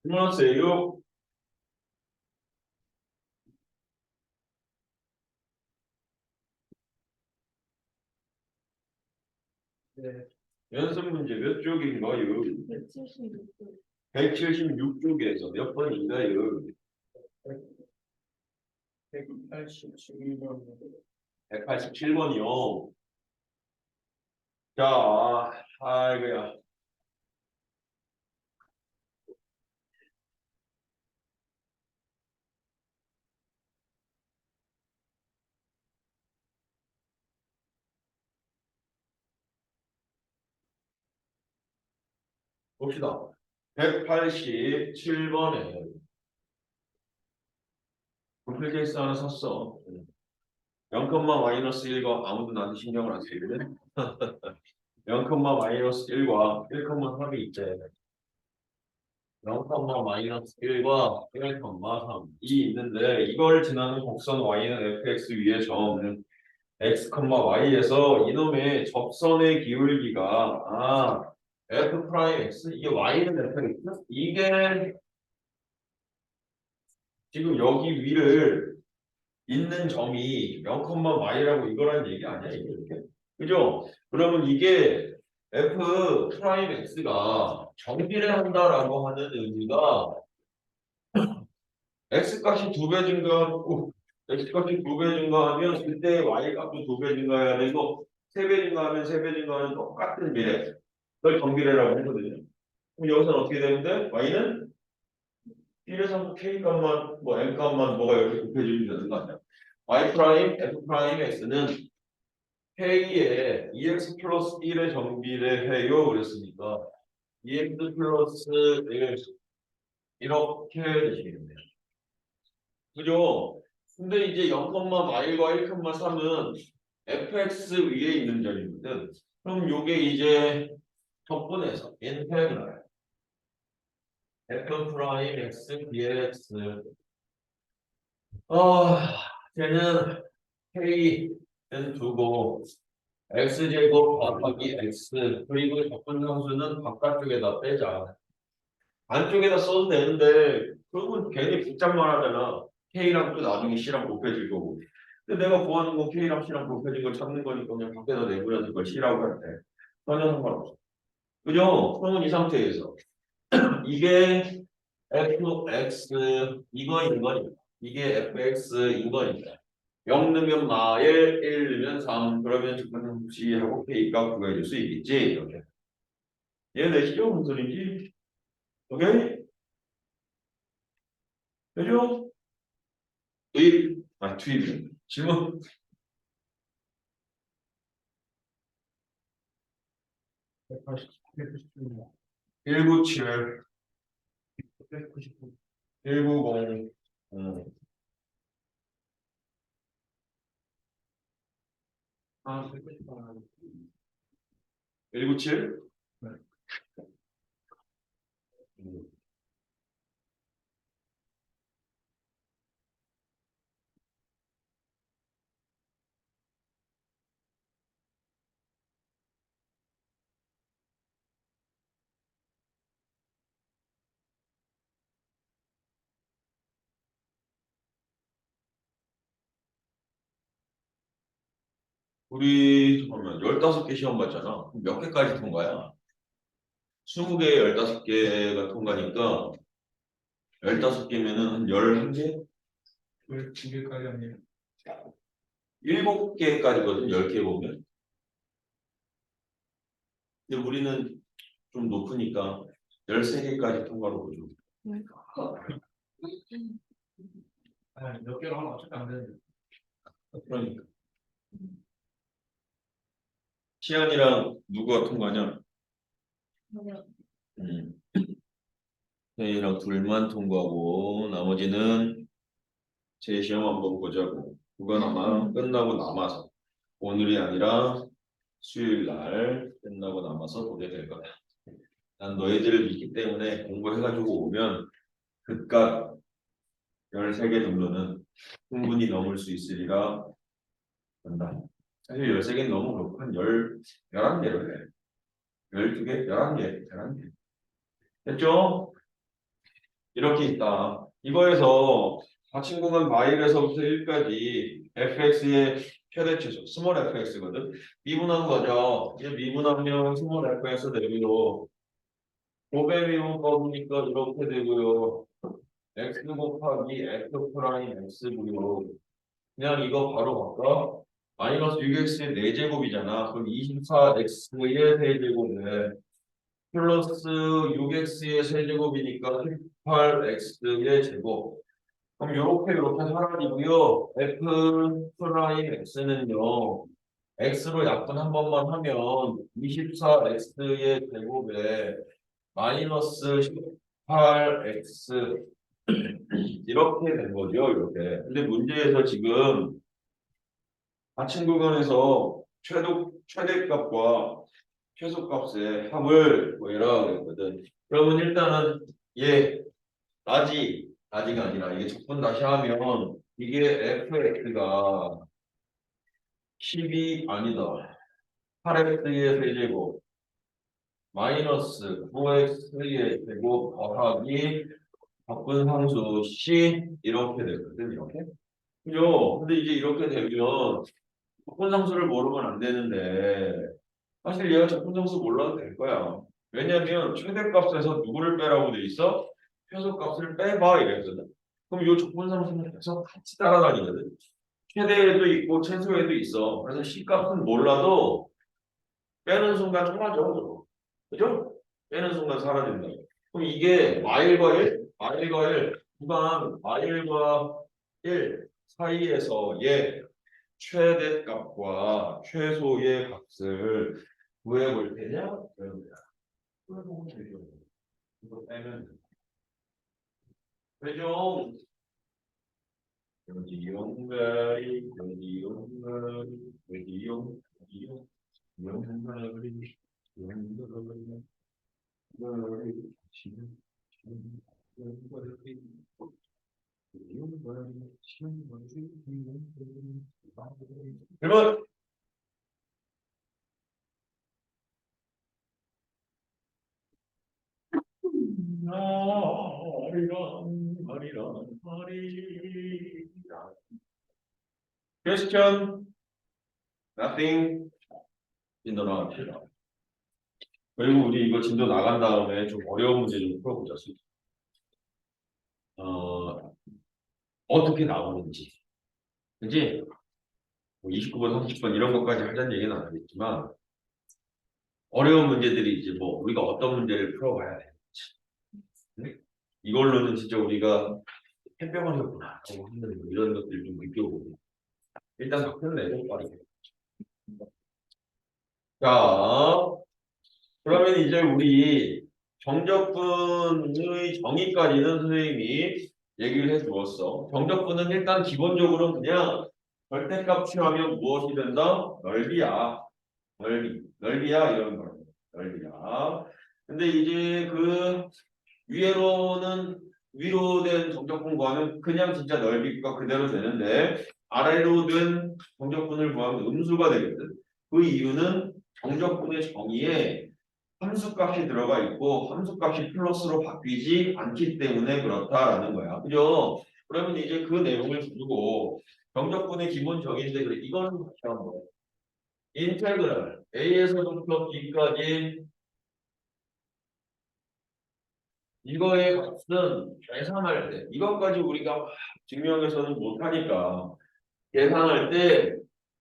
안녕하세요. 네, 연습 문제 몇 쪽인가요? 176도. 176쪽에서 몇 번인가요? 187번. 187번이요. 자, 아이고야. 봅시다. 187번에 부필 케이스 하나 샀어. 0,-1과 아무도 나한테 신경을 안 쓰거든. 0,-1과 1,3이 있대. 0,-1과 1,3이 있는데 이걸 지나는 곡선 y는 fx 위의 점 x, y에서 이놈의 접선의 기울기가 f 프라임 x 이게 y는 fx 이게 지금 여기 위를 있는 점이 0,y라고 이거라는 얘기 아니야 이게 이렇게 그죠? 그러면 이게 f 프라임 x가 정비례한다라고 하는 의미가 x 값이 2배 증가하고 x 값이 2배 증가하면 그때 y 값도 2배 증가해야 되고 3배 증가하면 3배 증가하는 똑같은 미래 그걸 정비례라고 하거든요. 그럼 여기서는 어떻게 되는데 y는 1에서 k 값만 뭐 m 값만 뭐가 이렇게 곱해주면 되는 거 아니야? y 프라임 f 프라임 x는 k의 ex 플러스 1의 정비례해요 그랬으니까 ex 플러스 1 이렇게 되시겠네요. 그죠? 근데 이제 0,1과 1,3은 fx 위에 있는 점이거든. 그럼 요게 이제 적분해서 인테그랄 f 프라임 x dx 쟤는 k는 두고 x제곱 곱하기 x 그리고 적분상수는 바깥쪽에다 빼자. 안쪽에다 써도 되는데 그러면 괜히 복잡만 하잖아. K랑 또 나중에 C랑 곱해질 거고. 근데 내가 구하는 건 K랑 C랑 곱해진 걸 찾는 거니까 그냥 밖에다 내버려서 그걸 C라고 할 때. 전혀 상관없어. 그죠? 그러면 이 상태에서 이게 fx 이거인 거니까 이게 fx인 거니까 0 넣으면 마일 1 넣으면 3 그러면 적분상수하고 K가 구해질 수 있겠지 이렇게. 얘 내시죠? 무슨 소리인지? 오케이? 되죠? 투입. 질문. 187번. 197, 199. 190. 198. 197. 네. 우리 잠깐만 15개 시험 봤잖아. 그럼 몇 개까지 통과야? 20개, 15개가 통과니까 15개면은 한 11개? 12개까지 아니에요. 7개까지거든. 10개 보면. 근데 우리는 좀 높으니까 13개까지 통과로 보죠. 몇 개로 하면 어차피 안 되는데. 그러니까. 시안이랑 누가 통과냐? 음. 세이랑 둘만 통과하고 나머지는 제 시험 한번 보자고. 그건 아마 끝나고 남아서 오늘이 아니라 수요일 날 끝나고 남아서 보게 될 거야. 난 너희들을 믿기 때문에 공부해가지고 오면 그깟 13개 정도는 충분히 넘을 수 있으리라 한다. 사실 13개는 너무 그렇고 한 11개로 해. 12개? 11개. 됐죠? 이렇게 있다. 이거에서 가칭공은 마일에서부터 1까지 fx의 최대 최소 스몰 fx거든. 미분한 거죠. 이제 미분하면 스몰 fx 되고요. 고배 미분 거니까 이렇게 되고요. x 곱하기 f 프라임 x고요. 그냥 이거 바로 바꿔. 마이너스 6x의 4제곱이잖아. 그럼 24x의 세제곱에 플러스 6x의 세제곱이니까 18x의 제곱. 그럼 요렇게 사라지고요. f 프라임 x는요. x로 약분 한 번만 하면 24x의 제곱에 마이너스 18x 이렇게 된 거죠. 이렇게. 근데 문제에서 지금 하층 구간에서 최대값과 최소값의 합을 뭐이라고 그랬거든. 그러면 일단은 얘 아지가 아니라 이게 적분 다시 하면 이게 fx가 10이 아니다. 8x의 세제곱 마이너스 9x의 제곱 더하기 적분상수 c 이렇게 되거든. 이렇게. 그죠? 근데 이제 이렇게 되면 적분상수를 모르면 안 되는데 사실 얘가 적분상수 몰라도 될 거야. 왜냐면 최대값에서 누구를 빼라고 돼 있어? 최소값을 빼봐 이랬거든. 그럼 이 적분상수는 계속 같이 따라다니거든. 최대에도 있고 최소에도 있어. 그래서 C값은 몰라도 빼는 순간 사라져. 그죠? 빼는 순간 사라진다. 그럼 이게 마일과 1, 구간 마일과 1 사이에서 얘 최대값과 최소의 값을 구해볼 테냐? 그런 거야. 구해보면 되죠. 이거 빼면 돼. 되죠? 여기 용가리, 여기 용가리, 여기 용, 여기 용, 용가리, 용가리, 용가리, 지금, 용가리, 용가리, 용가리. 1번. 아리랑. Question, nothing. 진도 나갑시다. 그리고 우리 이거 진도 나간 다음에 좀 어려운 문제 좀 풀어보자. 어떻게 나오는지. 그지? 29번, 30번 이런 것까지 하자는 얘기는 안 하겠지만 어려운 문제들이 이제 뭐 우리가 어떤 문제를 풀어봐야 되는지. 네? 이걸로는 진짜 우리가 햇병원이었구나 하고 하는 뭐 이런 것들 좀 느껴보고 일단 답변 내고 빠르게. 자, 그러면 이제 우리 정적분의 정의까지는 선생님이 얘기를 해 주었어. 정적분은 일단 기본적으로 그냥 절대값 취하면 무엇이 된다? 넓이야. 넓이야 이런 거. 넓이야. 근데 이제 그 위로 된 정적분 구하면 그냥 진짜 넓이가 그대로 되는데 아래로 된 정적분을 구하면 음수가 되거든. 그 이유는 정적분의 정의에 함수값이 들어가 있고 함수값이 플러스로 바뀌지 않기 때문에 그렇다라는 거야. 그죠? 그러면 이제 그 내용을 두고 정적분의 기본 정의인데 그래 이거는 같이 한번 인테그랄 A에서부터 B까지 이거의 값은 계산할 때 이것까지 우리가 막 증명해서는 못하니까 계산할 때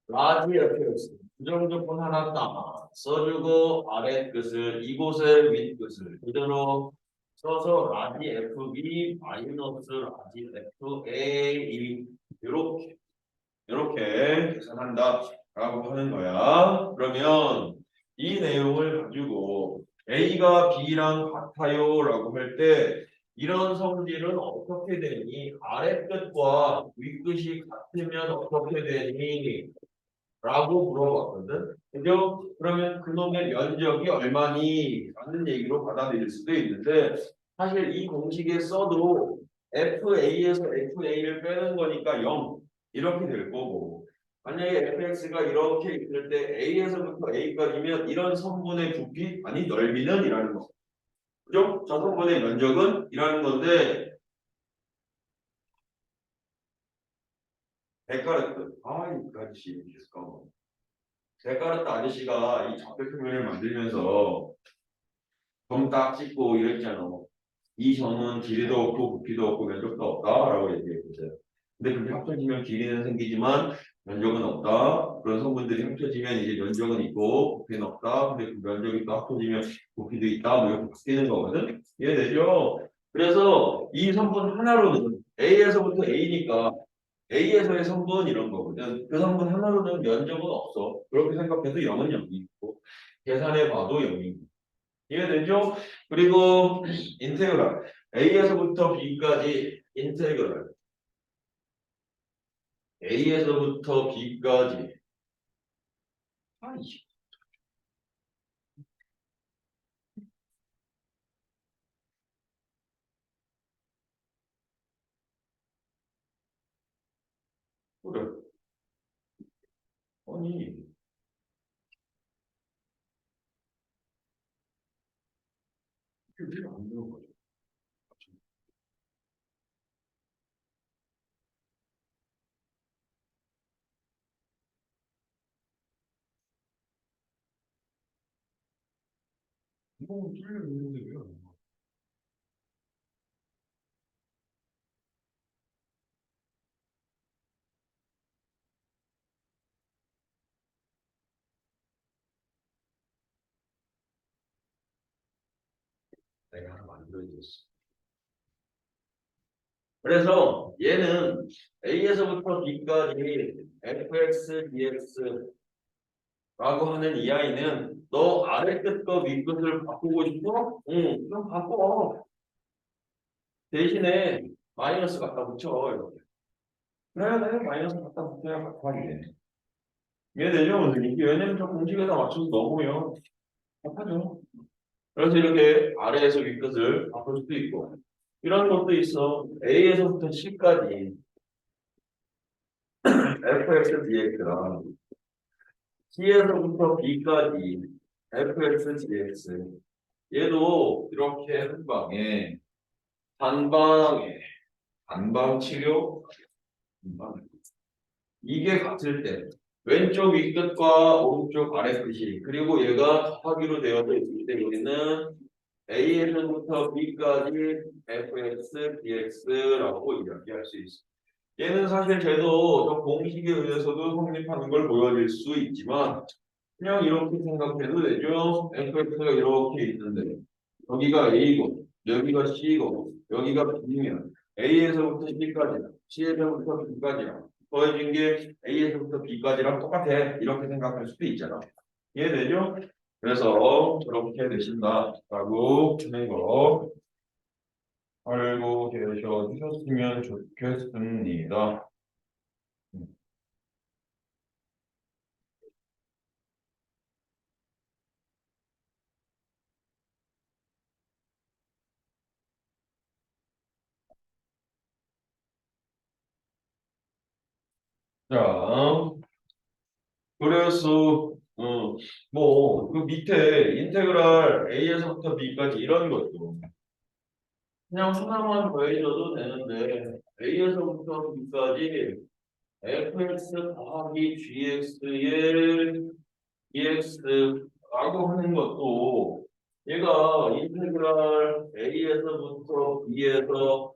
라지 fx 부정조건 하나 딱 써주고 아래 끝을 이곳의 윗 끝을 그대로 써서 라지 fb 마이너스 라지 fa 이렇게 계산한다라고 하는 거야. 그러면 이 내용을 가지고 A가 B랑 같아요라고 할 때 이런 성질은 어떻게 되니? 아래 끝과 윗 끝이 같으면 어떻게 되니? 라고 물어봤거든. 그죠? 그러면 그놈의 면적이 얼마니? 라는 얘기로 받아들일 수도 있는데 사실 이 공식에 써도 FA에서 FA를 빼는 거니까 0 이렇게 될 거고 만약에 fx가 이렇게 있을 때 A에서부터 A까지면 이런 선분의 부피 아니 넓이는 이라는 거. 그죠? 저 선분의 면적은 이라는 건데 데카르트. 이 아저씨 잠깐만. 데카르트 아저씨가 이 좌표표면을 만들면서 점 딱 찍고 이랬잖아. 이 점은 길이도 없고 부피도 없고 면적도 없다라고 얘기했어요. 근데 그게 합쳐지면 길이는 생기지만 면적은 없다. 그런 성분들이 합쳐지면 이제 면적은 있고 부피는 없다. 근데 그 면적이 또 합쳐지면 부피도 있다. 뭐 이렇게 바뀌는 거거든. 이해되죠? 그래서 이 성분 하나로는 A에서부터 A니까 A에서의 성분 이런 거거든. 그 성분 하나로는 면적은 없어. 그렇게 생각해도 0은 0이 있고 계산해 봐도 0이고. 이해되죠? 그리고 인테그랄 A에서부터 B까지 인테그랄 A에서부터 B까지 아이씨 그래 아니 이게 왜안 되는 거죠? 이건 뚫려 있는데 왜 안 돼? 내가 하나 만들어줬어. 그래서 얘는 A에서부터 B까지 fx, dx라고 하는 이 아이는 너 아래 끝과 위 끝을 바꾸고 싶어? 응, 그럼 바꿔. 대신에 마이너스 갖다 붙여. 이렇게. 그래야 돼. 마이너스 갖다 붙여야 곱하기 돼. 이해되죠? 선생님? 왜냐면 저 공식에다 맞춰서 넣으면 답하죠. 그래서 이렇게 아래에서 위 끝을 바꿀 수도 있고 이런 것도 있어. A에서부터 C까지 fx dx랑 C에서부터 B까지 fx dx 얘도 이렇게 한 방에 단방에 단방 치료 단방. 이게 같을 때 왼쪽 윗끝과 오른쪽 아래끝이 그리고 얘가 더하기로 되어져 있을 때 우리는 A에서부터 B까지 fx, dx라고 이야기할 수 있어. 얘는 사실 쟤도 저 공식에 의해서도 성립하는 걸 보여줄 수 있지만 그냥 이렇게 생각해도 되죠. fx가 이렇게 있는데 여기가 A고 여기가 C고 여기가 B면 A에서부터 C까지 C에서부터 B까지랑 더해진 게 A에서부터 B까지랑 똑같아. 이렇게 생각할 수도 있잖아. 이해되죠? 그래서 저렇게 되신다라고 하는 거 알고 계셔주셨으면 좋겠습니다. 자, 그래서 뭐 그 밑에 인테그랄 A에서부터 B까지 이런 것도 그냥 하나만 더해줘도 되는데 A에서부터 B까지 fx 더하기 gx의 dx라고 하는 것도 얘가 인테그랄 A에서부터 B에서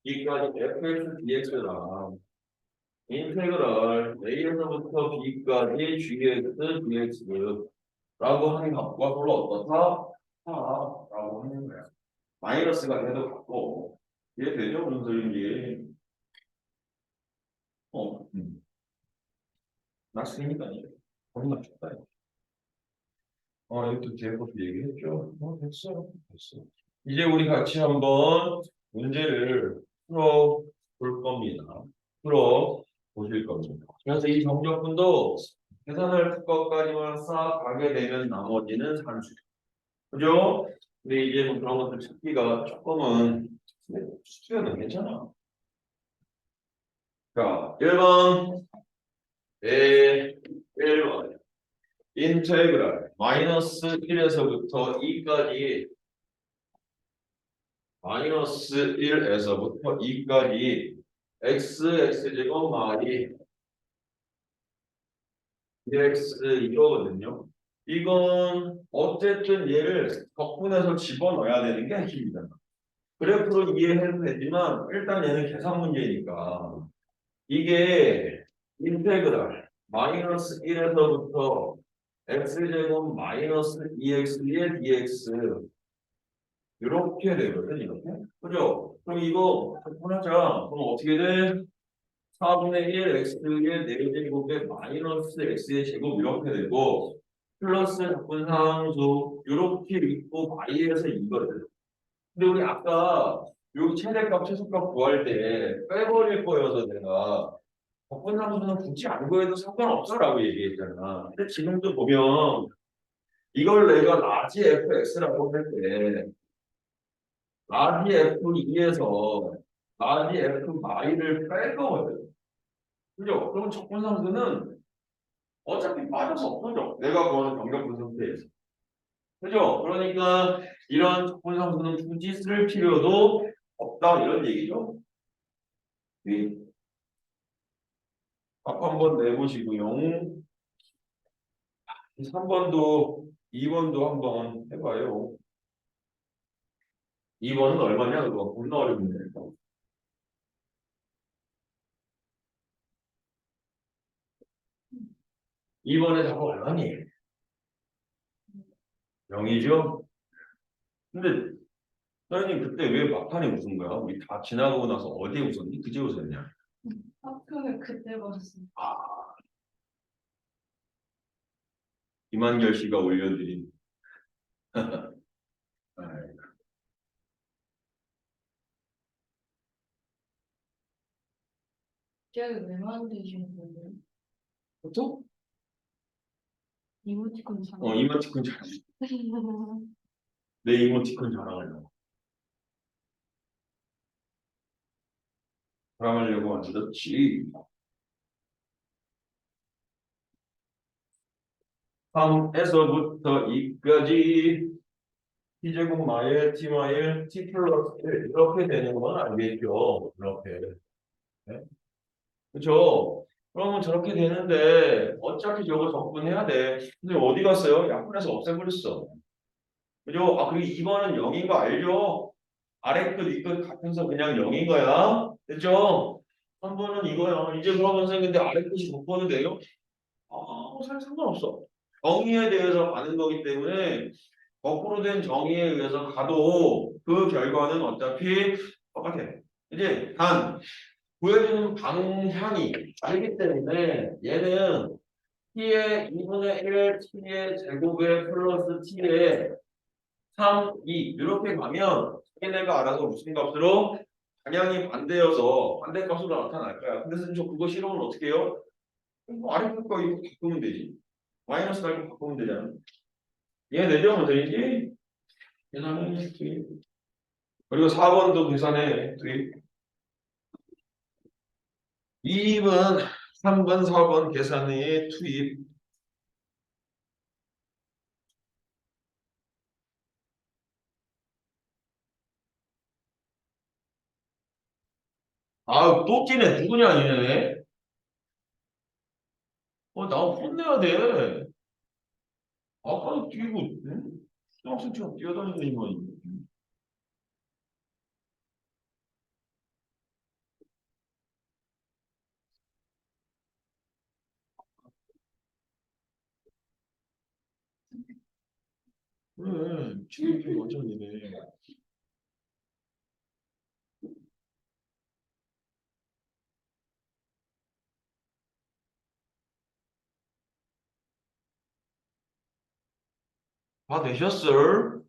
B까지 fx dx랑 인테그랄 A에서부터 B까지 gx dx라고 하는 값과 서로 어떻다? 라고 하는 거야. 마이너스가 돼도 같고 이해되죠? 무슨 소리인지. 맞으니까요. 거의 맞췄다. 이것도 뒤에 것도 얘기했죠. 됐어. 됐어. 이제 우리 같이 한번 문제를 풀어 볼 겁니다. 풀어 보실 겁니다. 그래서 이 정적분도 계산할 것까지만 싹 가게 되면 나머지는 산수. 그죠? 근데 이제 뭐 그런 것들 찾기가 조금은 수수료는 괜찮아. 자, 1번. 네, 1번. 인테그랄 마이너스 1에서부터 2까지 마이너스 1에서부터 2까지 x x제곱 마이 dx 이거거든요. 이건 어쨌든 얘를 덕분에서 집어넣어야 되는 게 핵심이잖아. 그래프로 이해해도 되지만 일단 얘는 계산 문제니까 이게 인테그랄 마이너스 1에서부터 x제곱 마이너스 2x의 dx 이렇게 되거든 이렇게. 그죠? 그럼 이거 접근하자. 그럼 어떻게 돼? 4분의 1 x의 4제곱에 마이너스 x의 제곱 이렇게 되고 플러스 적분상수 이렇게 있고 y에서 이거든. 근데 우리 아까 여기 최대값 최소값 구할 때 빼버릴 거여서 내가 적분상수는 굳이 안 구해도 상관없어라고 얘기했잖아. 근데 지금도 보면 이걸 내가 라지 fx라고 할때 라지 f2에서 라지 f-를 뺄 거거든. 그죠? 그럼 적분상수는 어차피 빠져서 없어져. 내가 구하는 정답분 상태에서. 그죠? 그러니까 이런 적분상수는 굳이 쓸 필요도 없다. 이런 얘기죠. 답 한번 내보시고요. 3번도 2번도 한번 해봐요. 2번은 얼마냐? 그거 겁나 어렵네. 2번의 답은 얼마니? 0이죠? 근데 선생님 그때 왜 막판에 웃은 거야? 우리 다 지나가고 나서 어디에 웃었니? 그제 웃었냐? 학교에 그때 봤어. 아, 김한결 씨가 올려드린. 아이, 갑자기 왜 만드신 거예요? 또? 이모티콘 잘. 이모티콘 잘. 내 이모티콘 자랑하려고. 자랑하려고 만들었지. 3에서부터 2까지 t제곱 마일, t 마일, t 플러스 1 이렇게 되는 건 알겠죠? 이렇게. 네? 그렇죠? 그러면 저렇게 되는데 어차피 저거 적분해야 돼. 근데 어디 갔어요? 약분해서 없애버렸어. 그죠? 아, 그리고 2번은 0인 거 알죠? 아래 끝, 이 끝 같은서 그냥 0인 거야. 됐죠? 3번은 이거야. 이제 그러면 선생님 근데 아래 끝이 곱해도 돼요? 사실 상관없어. 정의에 대해서 가는 거기 때문에 거꾸로 된 정의에 의해서 가도 그 결과는 어차피 똑같아. 이제 단 구해주는 방향이 다르기 때문에 얘는 t의 2분의 1 t의 제곱에 플러스 t의 3, 2 이렇게 가면 얘네가 알아서 무슨 값으로 방향이 반대여서 반대값으로 나타날 거야. 근데 선생님 저 그거 싫으면 어떻게 해요? 아래 거 이거 바꾸면 되지. 마이너스 달고 바꾸면 되잖아. 얘 내려오면 되지. 계산해. 투입. 그리고 4번도 계산해. 투입. 2번, 3번, 4번 계산해. 투입. 또 끼네. 누구냐, 얘네. 나 혼내야 돼. 아까도 뛰고, 응? 초등학생처럼 뛰어다니는 거. 그래, 지금 완전이네. 다 되셨어?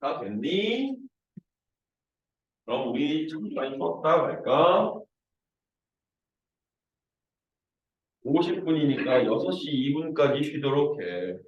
다 됐니? 그럼 우리 잠깐 쉬었다 갈까? 50분이니까 6시 2분까지 쉬도록 해.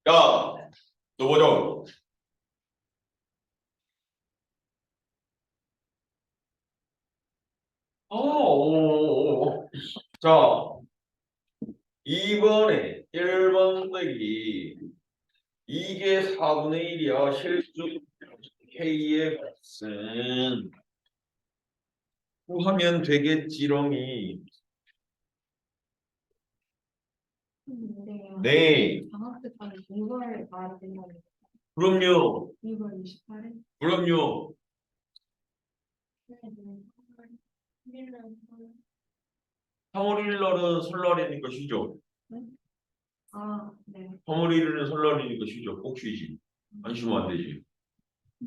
야, 너 뭐죠? 자, 이번에 1번 빼기 이게 4분의 1이야. 실수 K의 값은 구하면 되겠지롱이. 근데요. 네, 방학 때까지 2월 말에 되면 그럼요. 2월 28일? 그럼요. 네, 1일날 3월 1일 날은 설날이니까 쉬죠. 아, 네. 3월 1일은 설날이니까 쉬죠. 꼭 쉬지. 안 쉬면 안 되지.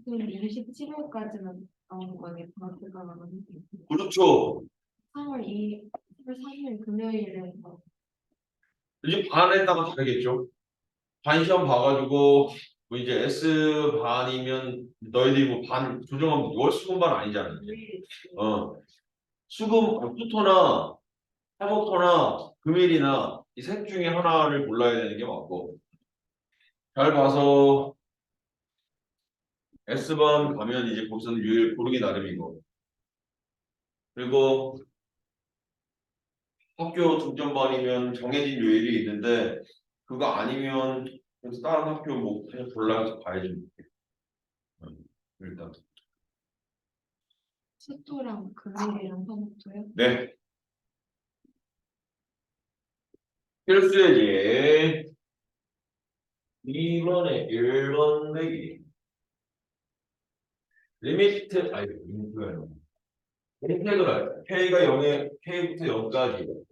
그럼 27일까지는 나오는 거예요. 방학 때까지. 그렇죠. 3월 2일, 3월 3일 금요일에 이제 반에 따라 다르겠죠. 반 시험 봐가지고 뭐 이제 S 반이면 너희들이 뭐 반 조정하면 월 수금 반 아니잖아. 이제. 어 수금 토토나 화목토나 금일이나 이 셋 중에 하나를 골라야 되는 게 맞고 잘 봐서 S 반 가면 이제 거기서는 유일 고르기 나름이고 그리고 학교 중점반이면 정해진 요일이 있는데 그거 아니면 그래서 다른 학교 뭐 그냥 골라서 가야지. 일단 수토랑 금요일이랑 화목토요? 네. 필수예제 2번에 1번 내기 리미트 아니 리미트가 인테그랄 K가 0에 K부터 0까지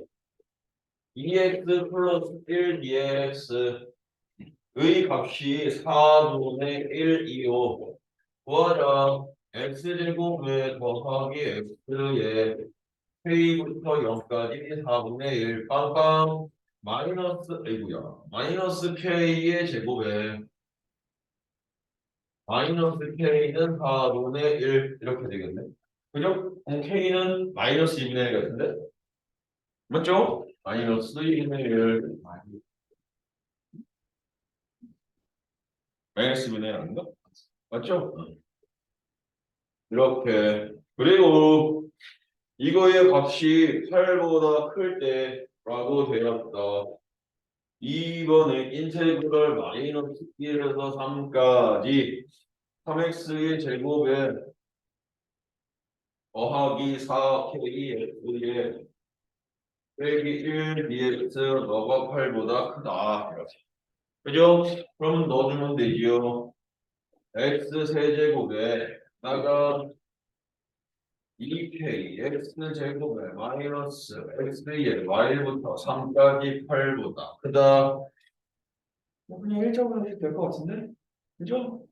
2x 플러스 1 dx의 값이 4분의 1 2요 구하자 x제곱에 더하기 x에 K부터 0까지 4분의 1 빵빵 마이너스 아이고야 마이너스 K의 제곱에 마이너스 K는 4분의 1 이렇게 되겠네. 그죠? 그럼 K는 마이너스 2분의 1 같은데? 맞죠? 마이너스 2분의 1 마이너스 2분의 1 아닌가? 맞죠? 이렇게 그리고 이거의 값이 8보다 클 때라고 되었다. 2번에 인테그럴 마이너스 1에서 3까지 3x의 제곱에 더하기 4kx의 빼기 1 dx 너가 8보다 크다. 이렇게. 그죠? 그럼 넣어주면 되지요. x 세제곱에 나가 2k x제곱에 마이너스 x의 y부터 3까지 8보다 크다. 뭐 그냥 일적으로 해도 될 것 같은데? 그죠?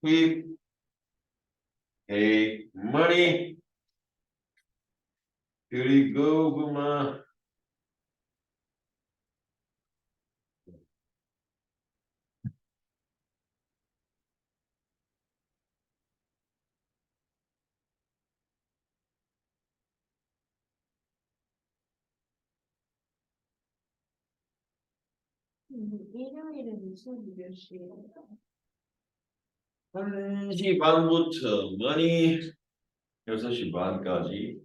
그 a money 그리고 그만 일요일은 수업이 몇 시예요? 1시 반부터 money 6시 반까지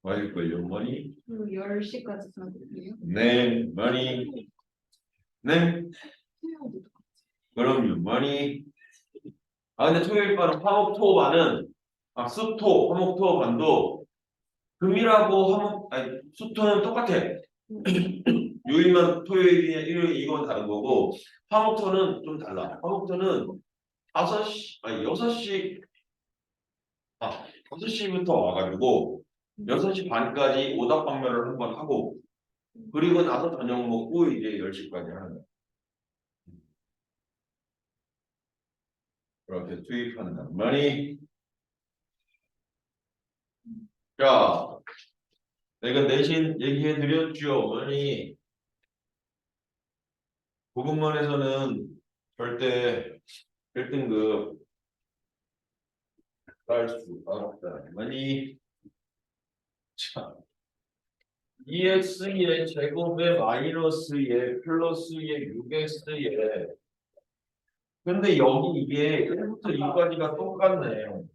맞을걸요 money 그리고 10시까지 수업이에요? 네 money 네 수요일도 그럼요 money 아 근데 토요일 반은 화목토 반은 수토 화목토 반도 금일하고 화목 아니 수토는 똑같아. 요일만 토요일이냐 일요일 이건 다른 거고 화목토는 좀 달라. 화목토는 5시 아니 6시 5시부터 와가지고 6시 반까지 오답방면을 한 번 하고 그리고 나서 저녁 먹고 이제 10시까지 하는 거야. 그렇게 투입한다. 많이 자 내가 대신 얘기해 드렸죠. 많이 고급만에서는 절대 1등급 딸 수 없다. 많이 자 2x의 제곱에 마이너스의 플러스의 6x의 근데 여기 이게 1부터 2까지가 똑같네.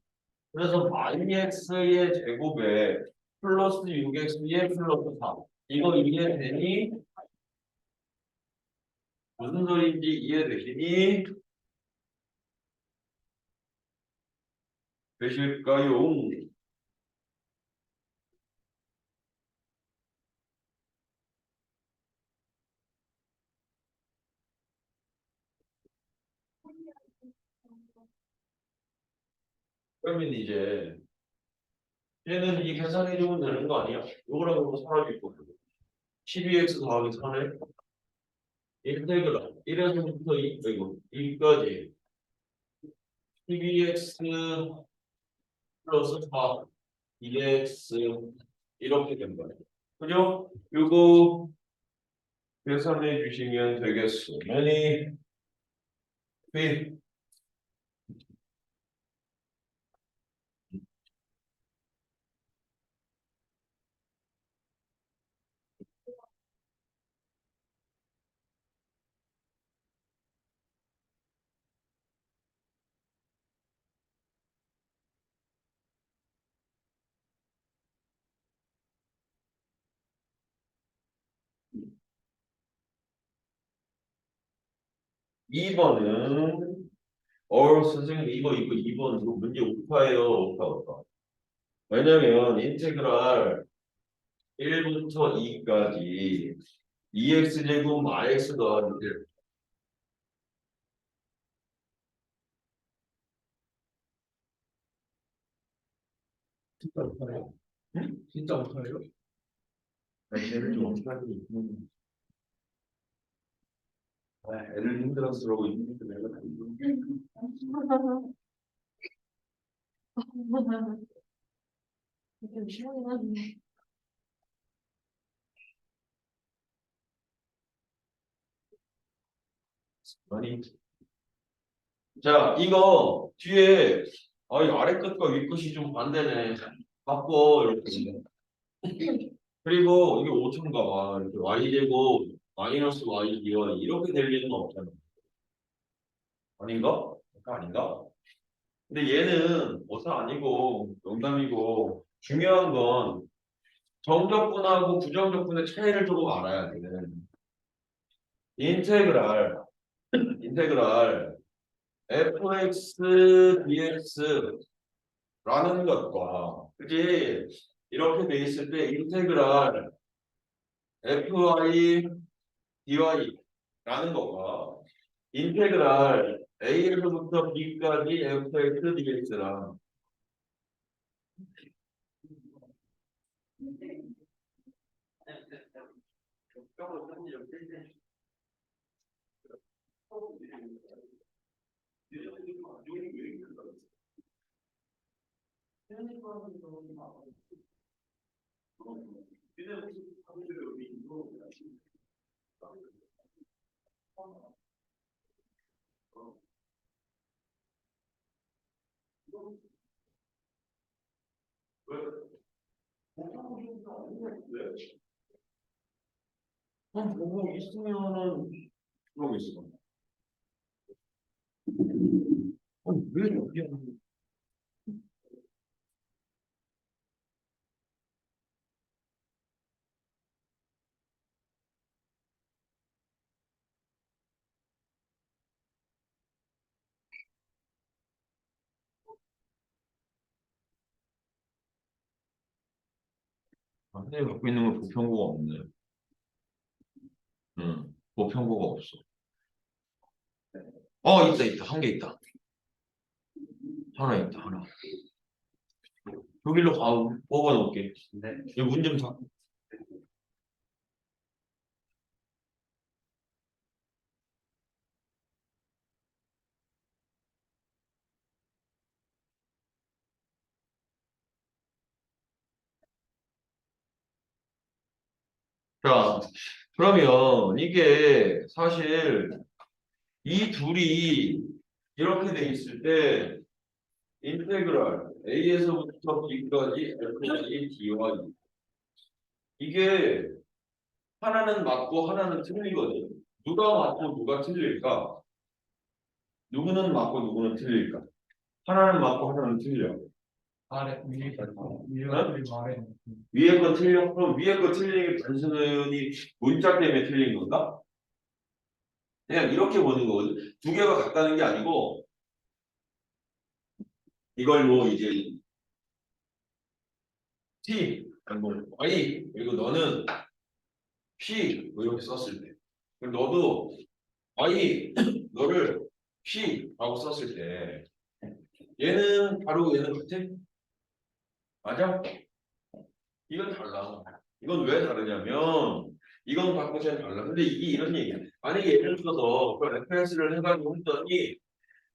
그래서 마이너스의 제곱에 플러스 6x의 플러스 4 이거 이해되니? 무슨 소리인지 이해되시니? 되실까요? 그러면 이제 얘는 이 계산해주면 되는 거 아니야? 요거랑 요거 사라질 거고 12x 더하기 4네 인테그랄 1에서부터 2까지 12x 플러스 4 2x 이렇게 된 거예요. 그죠? 요거 계산해 주시면 되겠어. 많이 휘 2번은 선생님 이거 2번 이거 문제 오파예요. 오파. 왜냐면 인테그랄 1부터 2까지 2x제곱 마x 더하기 1 진짜 못하네요. 응? 진짜 못하네요. 아니 얘를 좀 어떻게 하지? 애들 힘들어서 그러고 있는데 내가 다 이거 좀 심하긴 한데. 많이 자 이거 뒤에 이 아래 끝과 위 끝이 좀 반대네 바꿔 이렇게 그리고 이게 5천가 봐 이렇게 y제곱 마이너스 y 기원 이렇게 될 리는 없잖아 아닌가? 아닌가? 근데 얘는 오사 아니고 농담이고 중요한 건 정적분하고 부정적분의 차이를 조금 알아야 돼. 인테그랄 fx dx라는 것과 그지 이렇게 돼 있을 때 인테그랄 fy dy라는 것과 인테그랄 a에서부터 b까지 fx dx랑 보고 있으면은 그러고 있어. 왜 여기 하는 선생님 갖고 있는 건 보편고가 없네. 보편고가 없어. 있다. 한 개 있다. 하나 있다, 하나. 여기로 뽑아 놓을게. 네. 이 문 좀 닫고. 자, 그러면 이게 사실 이 둘이 이렇게 돼 있을 때 인테그랄 a에서부터 b까지 f까지 dy 이게 하나는 맞고 하나는 틀리거든. 누가 맞고 누가 틀릴까? 누구는 맞고 누구는 틀릴까? 하나는 맞고 하나는 틀려. 아래 위에가 응? 그리고 아래. 위에 거 틀려? 그럼 위에 거 틀리는 게 단순히 문자 때문에 틀린 건가? 그냥 이렇게 보는 거거든. 두 개가 같다는 게 아니고 이걸 뭐 이제 T, 아니 뭐 Y 그리고 너는 P 뭐 이렇게 썼을 때 그럼 너도 Y 너를 P라고 썼을 때 얘는 바로 얘는 같아? 맞아? 이건 달라. 이건 왜 다르냐면 이건 갖고 쟤는 달라. 근데 이게 이런 얘기야. 만약에 예를 들어서 그 레퍼런스를 해가지고 했더니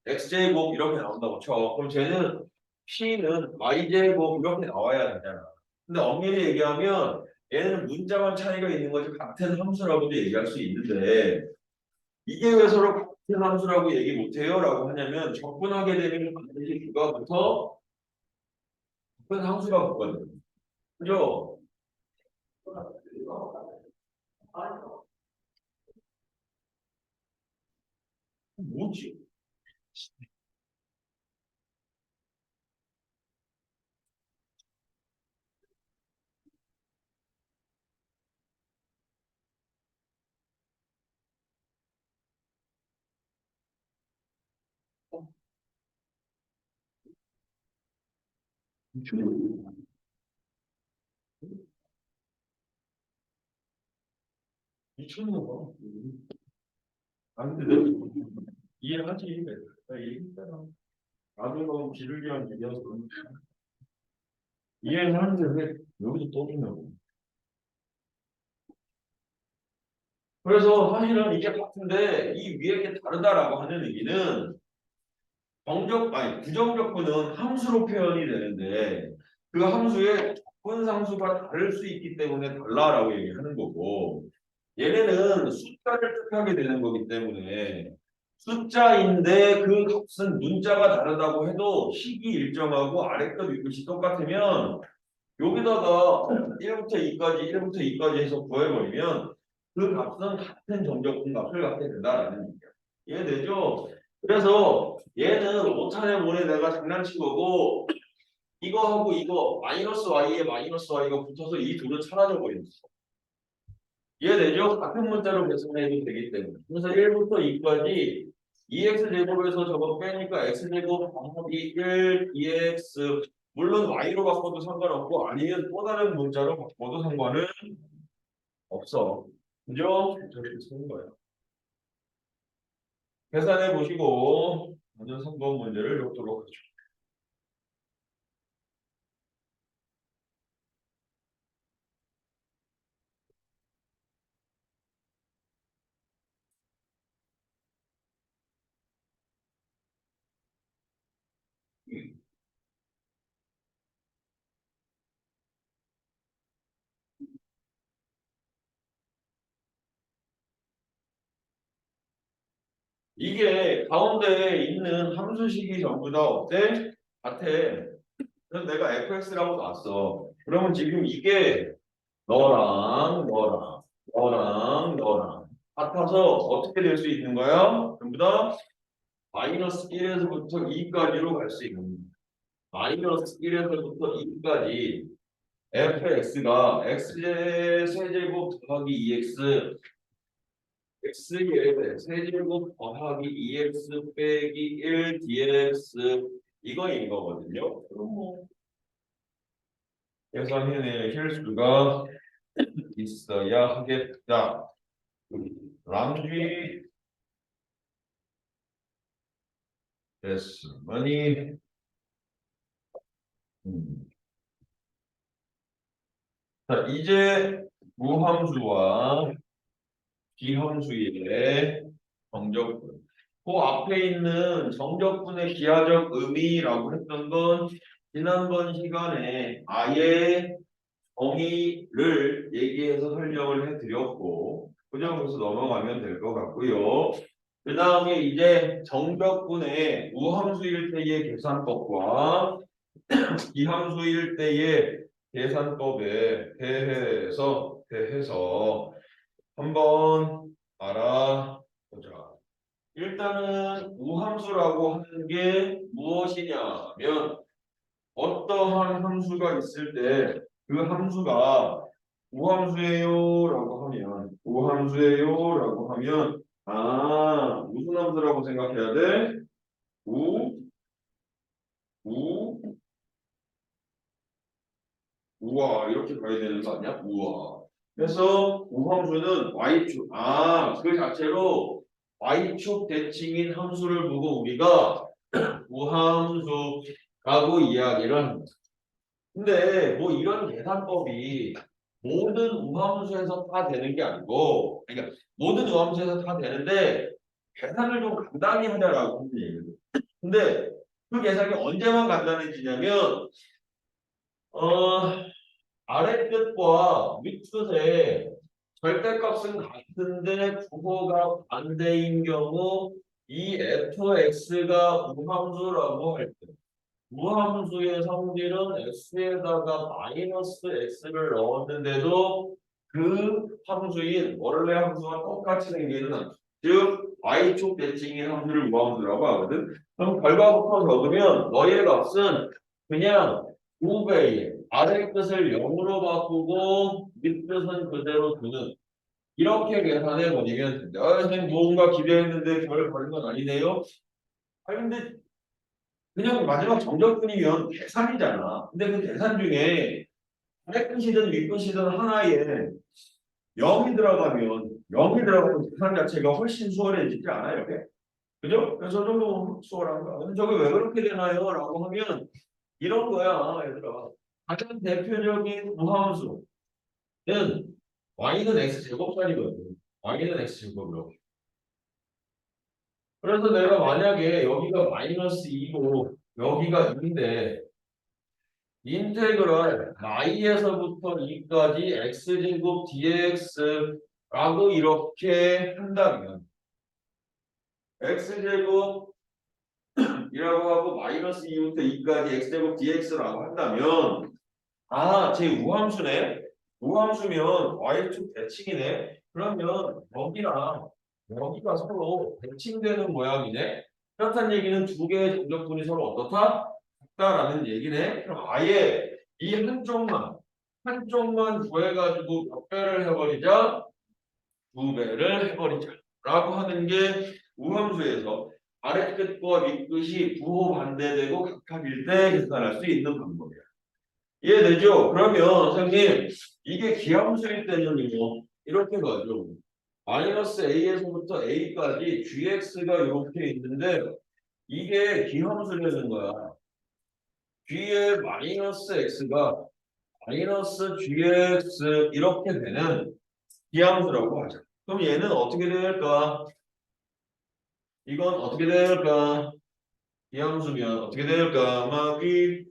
x제곱 이렇게 나온다고 쳐. 그럼 쟤는 p는 y제곱 이렇게 나와야 되잖아. 근데 엄밀히 얘기하면 얘는 문자만 차이가 있는 거지 같은 함수라고도 얘기할 수 있는데 이게 왜 서로 같은 함수라고 얘기 못해요? 라고 하냐면 접근하게 되면 반드시 그거부터 같은 함수가 붙거든. 그죠? 뭐지? 미쳤나봐. 안 돼. 이해하지. 내가 얘기했잖아. 나도 너무 비둘기랑 얘기해서 이해는 하는데 왜 여기서 떠드냐고. 그래서 사실은 이게 같은데 이 위에 게 다르다라고 하는 얘기는 부정적분은 함수로 표현이 되는데 그 함수의 적분상수가 다를 수 있기 때문에 달라라고 얘기하는 거고 얘네는 숫자를 뜻하게 되는 거기 때문에 숫자인데 그 값은 문자가 다르다고 해도 식이 일정하고 아래끝 위끝이 똑같으면 여기다가 1부터 2까지, 1부터 2까지 해서 구해버리면 그 값은 같은 정적분 값을 갖게 된다라는 얘기야. 이해되죠? 그래서 얘는 5탄에 모에 내가 장난친 거고 이거하고 이거 마이너스 y에 마이너스 y가 붙어서 이 둘은 사라져 버렸어. 이해되죠? 같은 문자로 계산해도 되기 때문에. 그래서 1부터 2까지 2x제곱에서 저거 빼니까 x제곱 방법이 1, 2x 물론 y로 바꿔도 상관없고 아니면 또 다른 문자로 바꿔도 상관은 없어. 그죠? 저렇게 쓰는 거예요. 계산해 보시고 먼저 3번 문제를 놓도록 하죠. 이게 가운데에 있는 함수식이 전부 다 어때? 같아. 그래서 내가 fx라고 놨어. 그러면 지금 이게 너랑 같아서 어떻게 될 수 있는 거야? 전부 다 마이너스 1에서부터 2까지로 갈 수 있는 거야. 마이너스 1에서부터 2까지 fx가 x의 세제곱 더하기 2x x의 세제곱 더하기 2x 빼기 1 dx 이거인 거거든요. 그럼 뭐 계산해낼 실수가 있어야 하겠다. 람쥐 됐으니 자 이제 무함수와 비함수의 정적분. 그 앞에 있는 정적분의 기하적 의미라고 했던 건 지난번 시간에 아예 정의를 얘기해서 설명을 해드렸고, 그죠? 그래서 넘어가면 될 것 같고요. 그 다음에 이제 정적분의 우함수일 때의 계산법과 비함수일 때의 계산법에 대해서 한번 알아보자. 일단은 우함수라고 하는 게 무엇이냐면 어떠한 함수가 있을 때 그 함수가 우함수예요라고 하면 무슨 함수라고 생각해야 돼? 우, 우, 우와 이렇게 가야 되는 거 아니야? 우와. 그래서 우함수는 y축 그 자체로 y축 대칭인 함수를 보고 우리가 우함수라고 이야기를 합니다. 근데 뭐 이런 계산법이 모든 우함수에서 다 되는 게 아니고, 그러니까 모든 우함수에서 다 되는데 계산을 좀 간단히 하자라고 하는 얘기예요. 근데 그 계산이 언제만 간단해지냐면 어 아래 끝과 윗 끝에 절대값은 같은데 부호가 반대인 경우 이 fx가 우함수라고 할 때. 무함수의 성질은 x에다가 마이너스 x를 넣었는데도 그 함수인 원래 함수와 똑같이 생기는 함수. 즉 y축 대칭인 함수를 무함수라고 하거든. 그럼 결과부터 적으면 너의 값은 그냥 2배의 아래 끝을 0으로 바꾸고 밑 끝은 그대로 두는 이렇게 계산해 버리면 된다. 선생님 뭔가 기대했는데 결을 버린 건 아니네요. 아니 근데 그냥 마지막 정적분이면 계산이잖아. 근데 그 계산 중에 아래끝이든 윗끝이든 하나에 0이 들어가면 계산 자체가 훨씬 수월해지지 않아요, 이게? 그죠? 그래서 좀 수월한 거야. 근데 저게 왜 그렇게 되나요? 라고 하면 이런 거야, 얘들아. 가장 대표적인 무함수는 y는 x제곱짜리거든. y는 x제곱으로. 그래서 내가 만약에 여기가 마이너스 2고 여기가 2인데 인테그럴 y에서부터 2까지 x제곱 dx라고 이렇게 한다면 x제곱이라고 하고 마이너스 2부터 2까지 x제곱 dx라고 한다면 제 우함수네. 우함수면 y축 대칭이네. 그러면 여기가 서로 대칭되는 모양이네. 그렇다는 얘기는 두 개의 정적분이 서로 어떻다? 같다라는 얘기네. 그럼 아예 이 한쪽만 구해가지고 몇 배를 해버리자? 2배를 해버리자. 라고 하는 게 우함수에서 아래 끝과 밑 끝이 부호 반대되고 각각일 때 계산할 수 있는 방법이야. 이해되죠? 그러면 선생님 이게 기함수일 때는요 이렇게 가죠. 마이너스 a에서부터 a까지 gx가 이렇게 있는데 이게 기함수라는 거야. 뒤에 마이너스 x가 마이너스 gx 이렇게 되는 기함수라고 하죠. 그럼 얘는 어떻게 될까? 이건 어떻게 될까? 기함수면 어떻게 될까? 마귀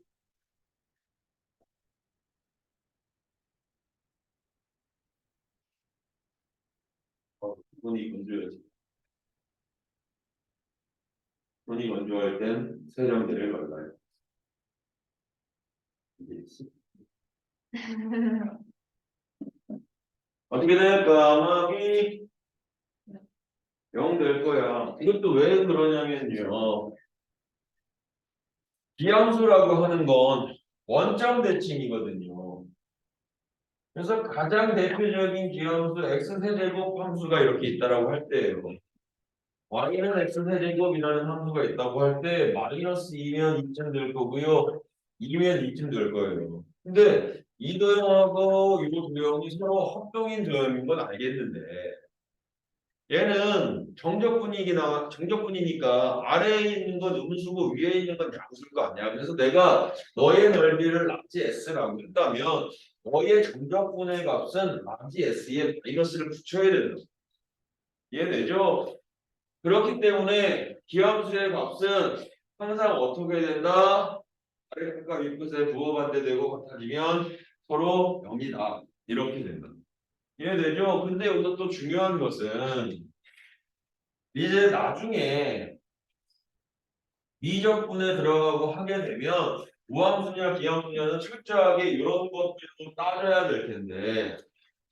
분이 건조해지. 분이 건조할 땐 세정제를 발라요. 이게 있어. 어떻게 될까? 마귀 0 될 거야. 이것도 왜 그러냐면요. 기함수라고 하는 건 원점 대칭이거든요. 그래서 가장 대표적인 기함수 x세제곱 함수가 이렇게 있다라고 할 때예요. y는 x세제곱이라는 함수가 있다고 할 때 마이너스 2면 2쯤 될 거고요. 2면 2쯤 될 거예요. 근데 이 도형하고 이 도형이 서로 합동인 도형인 건 알겠는데 얘는 정적분이니까 아래에 있는 건 음수고 위에 있는 건 양수일 거 아니야. 그래서 내가 너의 넓이를 라지 s라고 했다면 너의 정적분의 값은 라지 s에 마이너스를 붙여야 된다. 이해되죠? 그렇기 때문에 기함수의 값은 항상 어떻게 된다? 아래 끝과 윗 끝에 부호반대되고 같아지면 서로 0이다. 이렇게 된다. 이해되죠? 근데 여기서 또 중요한 것은 이제 나중에 미적분에 들어가고 하게 되면 우함수냐 기함수냐는 철저하게 이런 것들도 따져야 될 텐데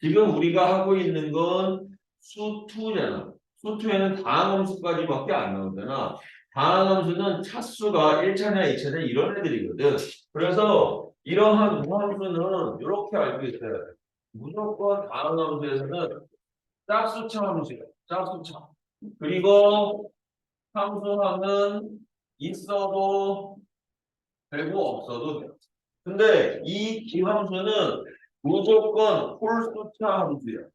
지금 우리가 하고 있는 건 수2잖아. 수2에는 다항함수까지밖에 안 나오잖아. 다항함수는 차수가 1차냐 2차냐 이런 애들이거든. 그래서 이러한 우함수는 이렇게 알고 있어야 돼. 무조건 다항함수에서는 짝수차 함수야. 짝수차. 그리고 함수함은 있어도 되고 없어도 돼. 근데 이 기함수는 무조건 홀수차 함수야.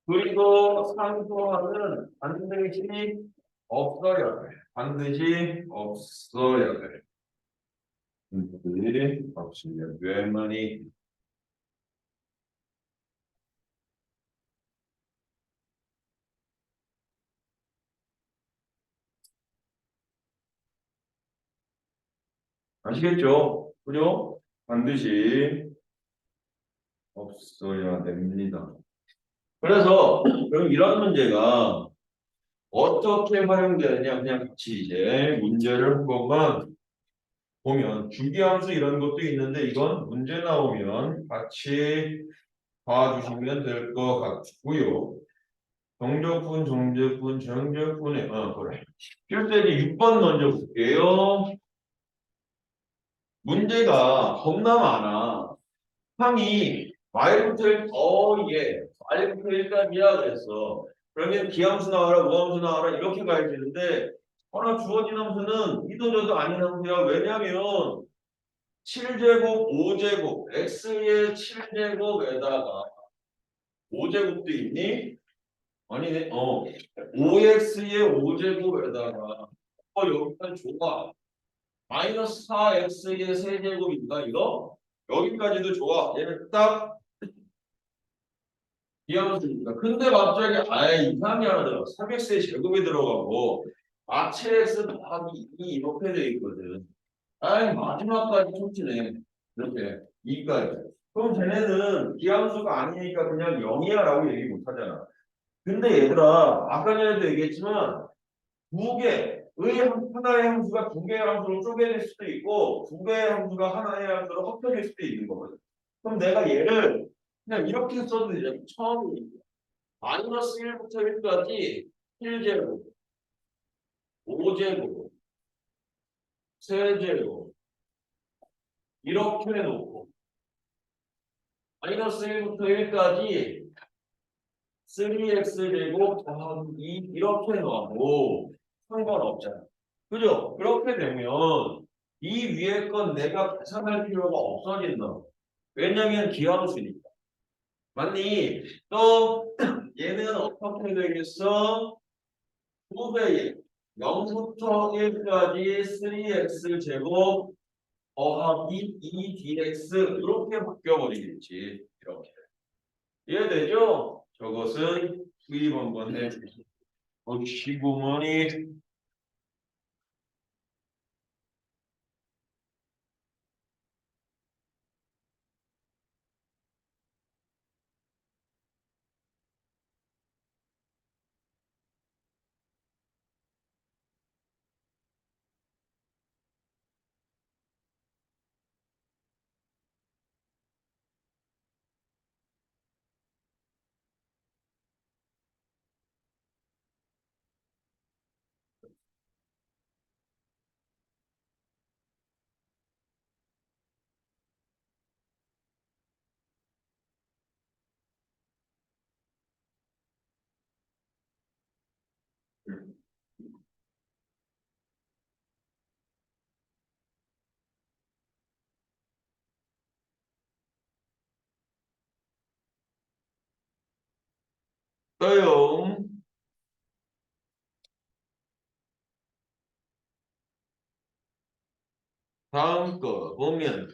그리고 상수함은 반드시 없어야 돼. 반드시 없어야 돼. 반드시 없으면 웬만히 아시겠죠? 그죠? 반드시 없어야 됩니다. 그래서 그럼 이런 문제가 어떻게 활용되느냐 그냥 같이 이제 문제를 한 번만 보면 주기함수 이런 것도 있는데 이건 문제 나오면 같이 봐주시면 될 것 같고요. 정적분, 정적분, 정적분에 그래. 필수제 6번 먼저 볼게요. 문제가 겁나 많아. 항이 y부터 1, 예. y부터 1까지야 그랬어. 그러면 기함수 나와라, 무함수 나와라 이렇게 가야 되는데 하나 주어진 함수는 이도저도 아닌 함수야. 왜냐면 7제곱, 5제곱, x의 7제곱에다가 5제곱도 있니? 아니네. 5x의 5제곱에다가 여기까지 좋아. 마이너스 4x의 세제곱인가 이거? 여기까지도 좋아. 얘는 딱 이함수니까. 근데 갑자기 아예 이상이 하나 들어. 3x의 제곱이 들어가고 7x 더하기 2 이렇게 돼 있거든. 아이 마지막까지 쫓지네. 이렇게 2까지. 그럼 쟤네는 기함수가 아니니까 그냥 0이야라고 얘기 못 하잖아. 근데 얘들아 아까 전에도 얘기했지만 두 개의 하나의 함수가 두 개의 함수로 쪼개질 수도 있고 두 개의 함수가 하나의 함수로 합쳐질 수도 있는 거거든. 그럼 내가 얘를 그냥 이렇게 써도 되잖아. 처음에 마이너스 1부터 1까지 1제곱, 5제곱, 세제곱 이렇게 해놓고 마이너스 1부터 1까지 3x제곱 더하기 2 이렇게 넣어도 상관없잖아. 그죠? 그렇게 되면 이 위에 건 내가 계산할 필요가 없어진다. 왜냐면 기함수니까. 맞니? 또 얘는 어떻게 되겠어? 2배에 0부터 1까지 3x 제곱 더하기 2dx 이렇게 바뀌어버리겠지. 이렇게. 이해되죠? 저것은 수입 한번 해주시고 시구머니 떠요. 다음 거 보면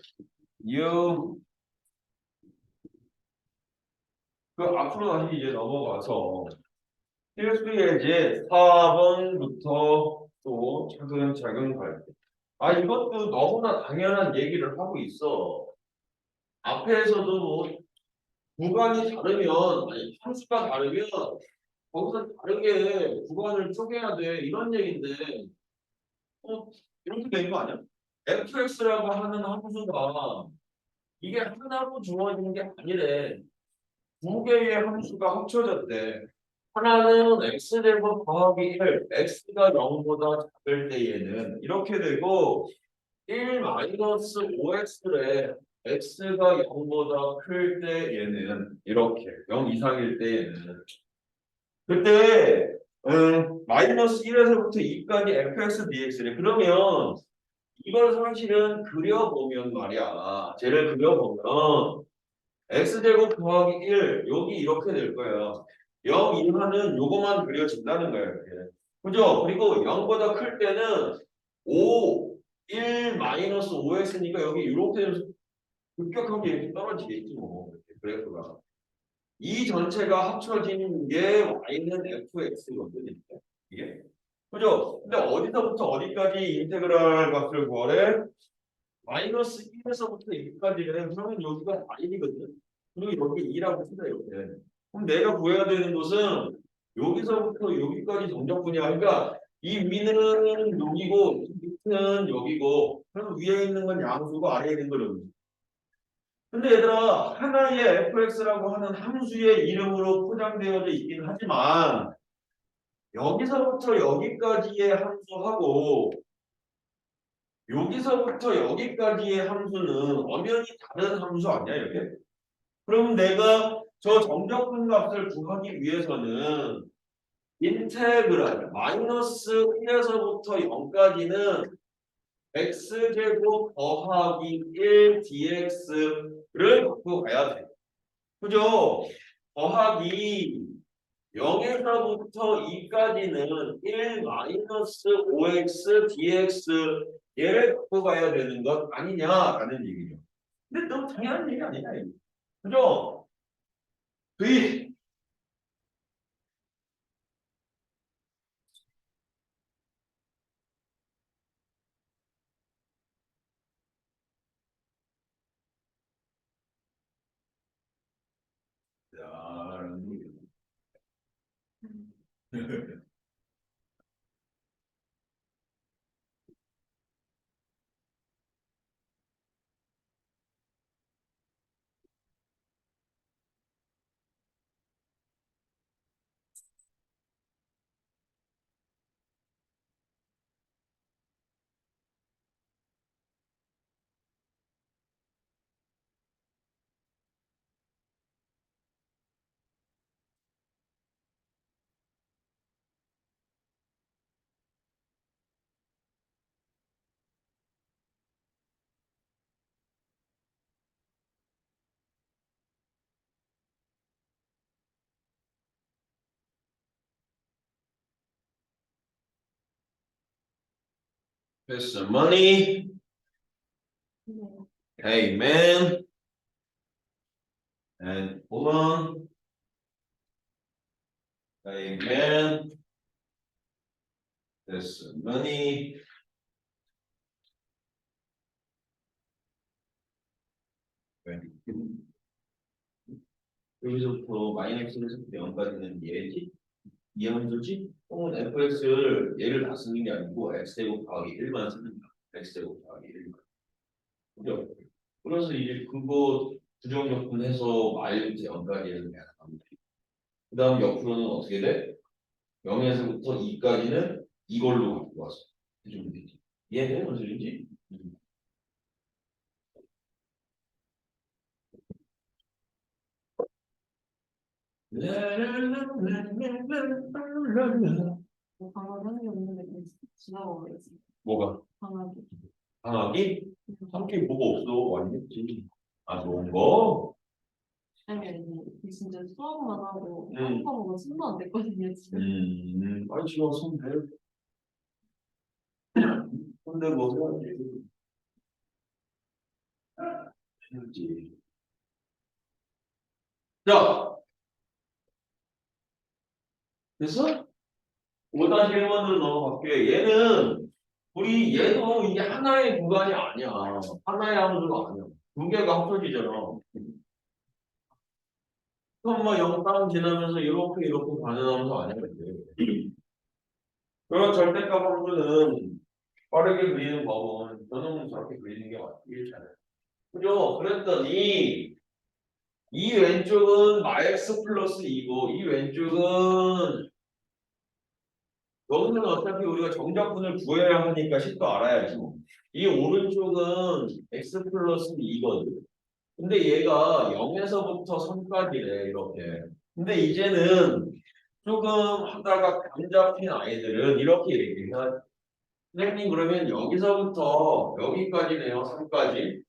요 그 앞으로 다시 이제 넘어가서 필수의 이제 4번부터 또 차근차근 갈 때. 아 이것도 너무나 당연한 얘기를 하고 있어. 앞에서도 뭐 구간이 다르면 아니 함수가 다르면 거기서 다르게 구간을 쪼개야 돼 이런 얘기인데 어 이렇게 된 거 아니야? fx라고 하는 함수가 이게 하나로 주어지는 게 아니래. 두 개의 함수가 합쳐졌대. 하나는 x제곱 더하기 1, x가 0보다 작을 때에는 이렇게 되고 1 마이너스 5x래. x가 0보다 클 때에는 이렇게 0 이상일 때에는 그때 마이너스 1에서부터 2까지 fx dx래. 그러면 이걸 사실은 그려보면 말이야. 쟤를 그려보면 x제곱 더하기 1 여기 이렇게 될 거야. 0 이하는 요거만 그려진다는 거야. 이렇게. 그죠? 그리고 0보다 클 때는 5, 1 마이너스 5x니까 여기 이렇게 되면서 급격하게 이렇게 떨어지겠지 뭐. 이렇게 그래프가. 이 전체가 합쳐지는 게 y는 fx거든. 이게. 그죠? 근데 어디서부터 어디까지 인테그랄 값을 구하래? 마이너스 1에서부터 2까지는 그러면 여기가 y이거든. 그리고 여기 2라고 쓰자 이렇게. 그럼 내가 구해야 되는 것은 여기서부터 여기까지 정적분이야. 그러니까 이 위는 여기고 이 밑은 여기고 그럼 위에 있는 건 양수고 아래에 있는 건 여기. 근데 얘들아 하나의 fx라고 하는 함수의 이름으로 포장되어져 있긴 하지만 여기서부터 여기까지의 함수하고 여기서부터 여기까지의 함수는 엄연히 다른 함수 아니야 이게? 그럼 내가 저 정적분 값을 구하기 위해서는 인테그랄 마이너스 1에서부터 0까지는 x제곱 더하기 1 dx를 갖고 가야 돼. 그죠? 더하기 0에서부터 2까지는 1 마이너스 5x dx 얘를 갖고 가야 되는 것 아니냐라는 얘기죠. 근데 너무 당연한 얘기 아니냐 이거. 그죠? V 라는 얘기죠. It's money, 네. hey man, and woman, hey man, it's money. 여기서부터 마이너스 1에서부터 0까지는 얘지? 이함수지? 혹은 fx를 얘를 다 쓰는 게 아니고 x제곱 더하기 1만 쓰는 거야. x제곱 더하기 1만. 그죠? 그래서 이제 그거 부정적분해서 마이너스 0까지 해서 그냥 합니다. 그 다음 옆으로는 어떻게 돼? 0에서부터 2까지는 이걸로 갖고 와서 해주면 되지. 이해돼? 무슨 소리인지? 뭐 방학은 게 없는데 그냥 지나가버렸어. 뭐가? 방학이. 방학이? 함께 뭐가 없어. 완전히. 아, 좋은 거? 아니, 진짜 수학만 하고 음. 다른 과목은 손도 안 댔거든요, 지금. 아니 지금 손 대. 근데 뭐 해야지. 해야지. 자, 됐어? 5-1번으로 넘어갈게. 우리 얘도 이게 하나의 구간이 아니야. 하나의 함수가 아니야. 두 개가 합쳐지잖아. 그럼 뭐 0 지나면서 이렇게 가는 함수 아니야, 이게. 그런 절대값 함수는 빠르게 그리는 법은 저는 저렇게 그리는 게 맞지, 잘. 그죠? 그랬더니 이 왼쪽은 마x 플러스 2고 이 왼쪽은 여기는 어차피 우리가 정적분을 구해야 하니까 식도 알아야지 뭐. 이 오른쪽은 x 플러스 2거든. 근데 얘가 0에서부터 3까지래 이렇게. 근데 이제는 조금 하다가 감 잡힌 아이들은 이렇게 얘기해요. 선생님 그러면 여기서부터 여기까지네요. 3까지.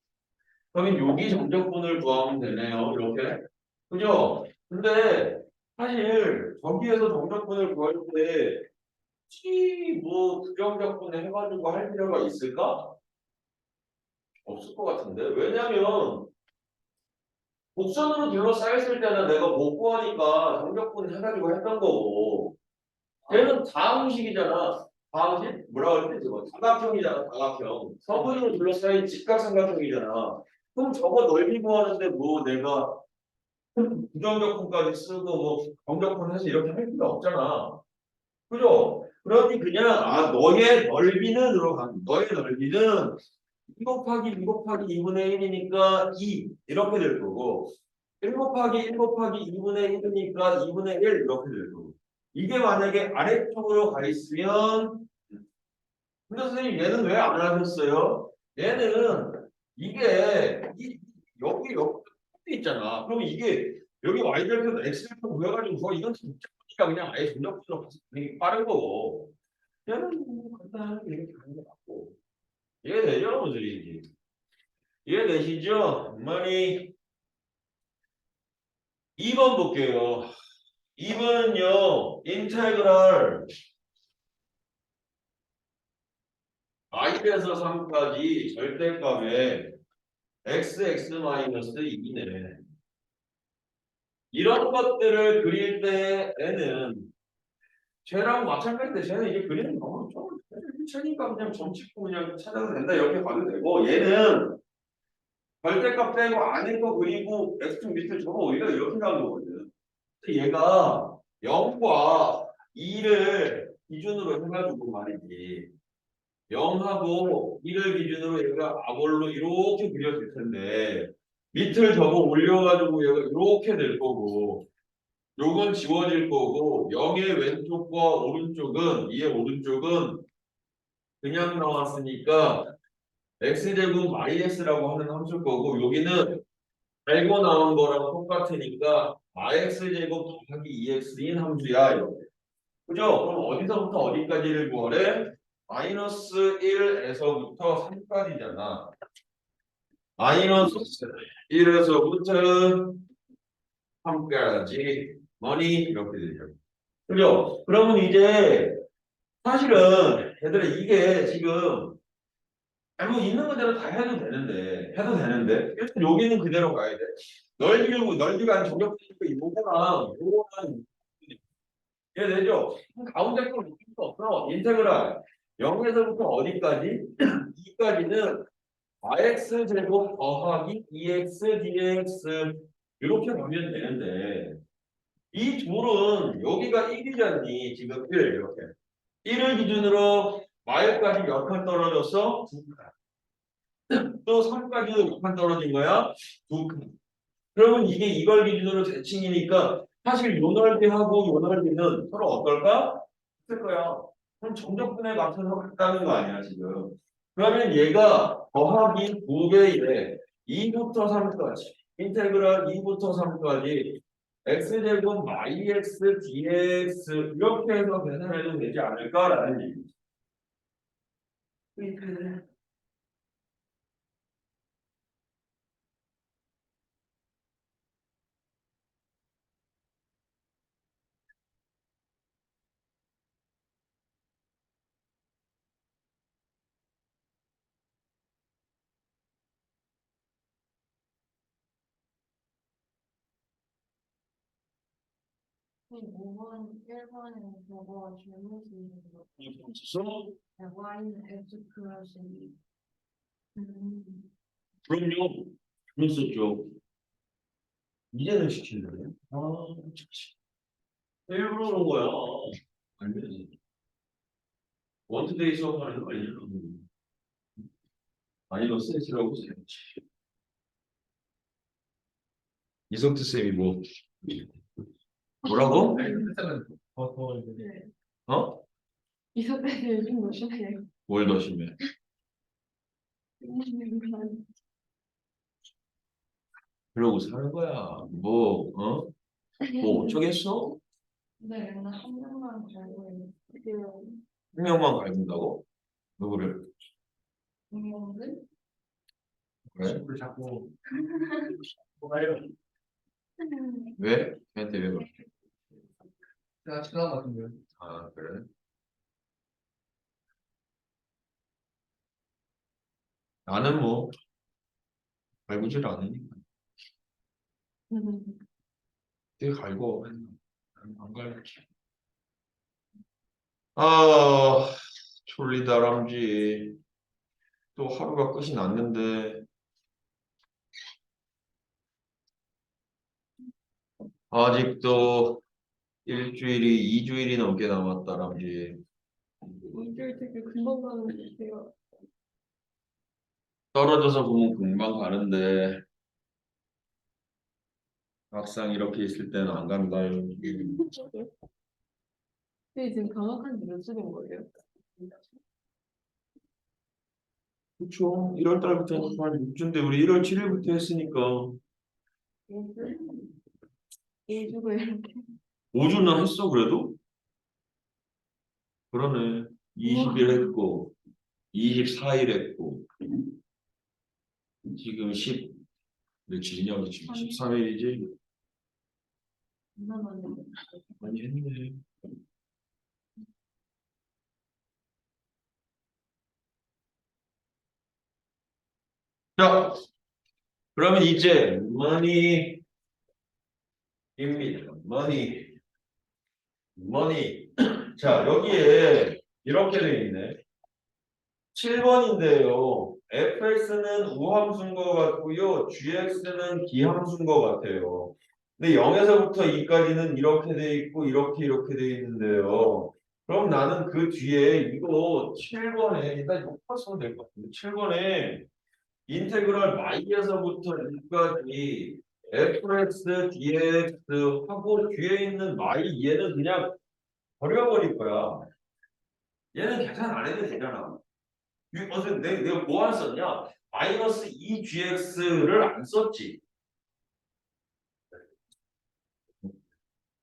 그러면 여기 정적분을 구하면 되네요. 이렇게. 그죠? 근데 사실 저기에서 정적분을 구할 때 혹시 뭐 부정적분을 해가지고 할 필요가 있을까? 없을 것 같은데. 왜냐면 곡선으로 둘러싸였을 때는 내가 못 구하니까 정적분 해가지고 했던 거고 걔는 다항식이잖아. 다항식? 뭐라 그랬지 저거? 사각형이잖아. 사각형. 서분으로 둘러싸인 직각삼각형이잖아. 그럼 저거 넓이 구하는데 뭐 내가 부정적분까지 쓰고 뭐 정적분 해서 이렇게 할 필요 없잖아. 그죠? 그러니 그냥 너의 넓이는 들어간 너의 넓이는 2 곱하기 2 곱하기 2분의 1이니까 2 이렇게 될 거고 1 곱하기 1 곱하기 2분의 1이니까 2분의 1 이렇게 될 거고 이게 만약에 아래쪽으로 가 있으면 근데 선생님 얘는 왜 안 하셨어요? 얘는 이게 여기 있잖아. 그러면 이게 여기 y절편 x절편 구해가지고 이건 진짜 그냥 아예 전적분으로 가서 그게 빠른 거고 얘는 뭐 간단하게 이렇게 가는 게 맞고 이해되죠? 무슨 얘기인지 이해되시죠? 많이 2번 볼게요. 2번은요 인테그랄 i에서 3까지 절대값에 x(x-2네 이런 것들을 그릴 때에는 쟤랑 마찬가지인데 쟤는 이제 그리는 거 좀 쟤니까 그냥 점 찍고 그냥 찾아도 된다 이렇게 봐도 되고 얘는 절대값 빼고 안에 거 그리고 x 밑에 저거 오히려 이렇게 가는 거거든. 얘가 0과 2를 기준으로 해가지고 말이지 0하고 2를 기준으로 얘가 아볼로 이렇게 그려질 텐데 밑을 저거 올려가지고 얘가 이렇게 될 거고 요건 지워질 거고 0의 왼쪽과 오른쪽은 2의 오른쪽은 그냥 나왔으니까 x제곱 마이너스라고 하는 함수일 거고 여기는 알고 나온 거랑 똑같으니까 x제곱 더하기 2x인 함수야 이렇게. 그죠? 그럼 어디서부터 어디까지를 구하래? 마이너스 1에서부터 3까지잖아. 마이너스 1에서부터 3까지 머니 이렇게 되죠. 그죠? 그러면 이제 사실은 얘들아 이게 지금 뭐 있는 그대로 다 해도 되는데 일단 여기는 그대로 가야 돼. 넓이가 아니라 저격되니까 요거랑 이해되죠? 가운데 걸 느낄 수 없어. 인테그랄 0에서부터 어디까지? 2까지는 ax 제곱 더하기 2x dx 이렇게 가면 되는데 이 둘은 여기가 1이잖니 지금 1 이렇게 1을 기준으로 마일까지 몇 칸 떨어져서 2칸 또 3까지도 몇 칸 떨어진 거야? 2칸 그러면 이게 이걸 기준으로 대칭이니까 사실 요 넓이하고 요 넓이는 서로 어떨까? 같을 거야. 그럼 정적분에 맞춰서 같다는 거 아니야 지금. 그러면 얘가 더하기 2배에 2부터 3까지 인테그랄 2부터 3까지 x제곱 마이x dx 이렇게 해서 계산해도 되지 않을까라는 얘기지. 선생님 5번, 1번에 저거 질문 주는 거. 있었어? y는 x 플러스 2. 그럼요. 그랬었죠. 이제는 시킨다네. 아, 참. 일부러 그런 거야. 아니면 원투데이 수업하는 거 아니야? 아니, 너 센스라고 생각지. 이성태 쌤이 뭐라고? 일단은 더 이제 네. 어? 이석배는 요즘 몇 시나요? 뭘 더 심해? 그러고 사는 거야. 뭐 어쩌겠어? 네, 맨날 한 명만 갈고 있는데. 한 명만 갈군다고? 누구를? 분명들? 그래? 친구를 자꾸 뭐가요? 왜? 걔한테 왜 그래? 제가 지나간 것 같은데요. 아, 그래? 나는 뭐 갈구질 않으니까. 되게 갈고 안 갈게. 아, 졸리다 람쥐. 또 하루가 끝이 났는데 아직도 일주일이 2주일이 넘게 남았다 람쥐. 일주일 되게 금방 가는 것 같아요. 떨어져서 보면 금방 가는데 막상 이렇게 있을 때는 안 간다. 근데 지금 방학한 지 며칠인 거예요? 그쵸. 1월 달부터 했으니까 한 6주인데 우리 1월 7일부터 했으니까 일주고 이렇게. 5주나 했어 그래도? 그러네. 20일 했고 24일 했고 지금 10 며칠이냐 지금 13일이지? 얼마나 많이 했네. 자, 그러면 이제 money입니다. money. 자, 여기에 이렇게 돼 있네. 7번인데요. fx는 우함수인 것 같고요. gx는 기함수인 것 같아요. 근데 0에서부터 2까지는 이렇게 돼 있고 이렇게 돼 있는데요. 그럼 나는 그 뒤에 이거 7번에 일단 이거 풀었으면 될 것 같은데 7번에 인테그랄 y에서부터 2까지 fx, dx 하고 뒤에 있는 y 얘는 그냥 버려버릴 거야. 얘는 계산 안 해도 되잖아. 어제 내가 뭐 안 썼냐? 마이너스 2gx를 안 썼지.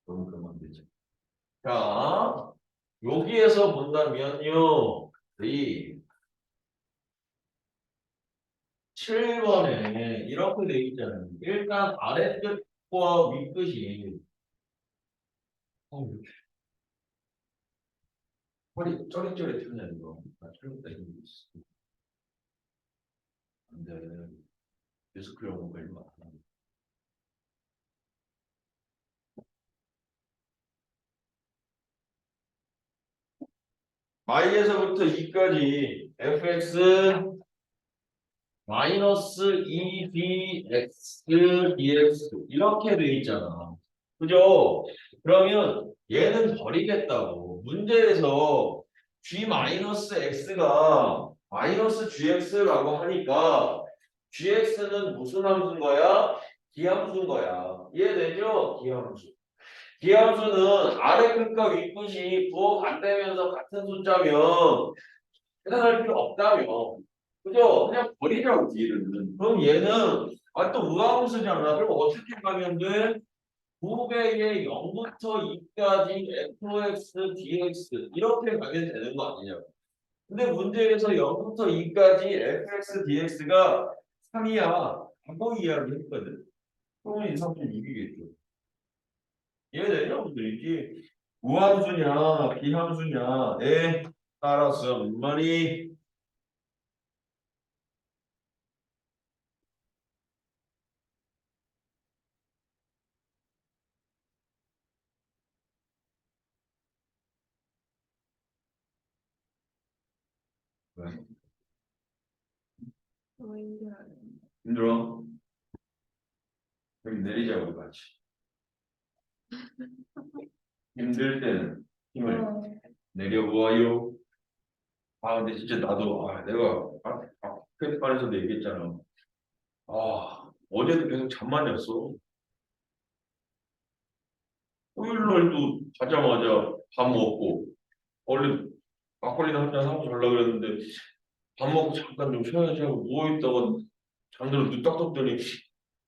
너무 그러면 안 되지. 자, 여기에서 본다면요. 이 7번에 이렇게 돼 있잖아요. 일단 아래끝과 윗끝이 이렇게 허리 쩌릿쩌릿하냐 이거. 나 잘못다 이거 있어. 안 돼. 디스크를 오는 거 일로 와. y에서부터 2까지 fx 마이너스 2bx dx 이렇게 돼 있잖아. 그죠? 그러면 얘는 버리겠다고. 문제에서 g 마이너스 x가 마이너스 gx라고 하니까 gx는 무슨 함수인 거야? 기함수인 거야. 이해되죠? 기함수. 기함수는 아래 끝과 윗 끝이 부호가 안 되면서 같은 숫자면 계산할 필요 없다며. 그죠? 그냥 버리라고 뒤를. 그럼 얘는 또 우함수잖아. 그럼 어떻게 가면 돼? 9배의 0부터 2까지 fx, dx 이렇게 가면 되는 거 아니냐고. 근데 문제에서 0부터 2까지 fx, dx가 3이야. 바보 이야기 했거든. 그러면 이 삼촌 이기겠죠. 이해되냐? 이게 우함수냐 비함수냐에 따라서 말이 힘들어? 여기 내리자 우리 같이. 힘들 때는 힘을 내려보아요. 근데 진짜 나도 내가 스케이트판에서도 얘기했잖아. 어제도 계속 잠만 잤어. 토요일 날도 자자마자 밥 먹고 원래 막걸리나 한잔 하고 자려고 그랬는데 밥 먹고 잠깐 좀 쉬어야지 하고 누워있다가 잠들어 눈 딱 떴더니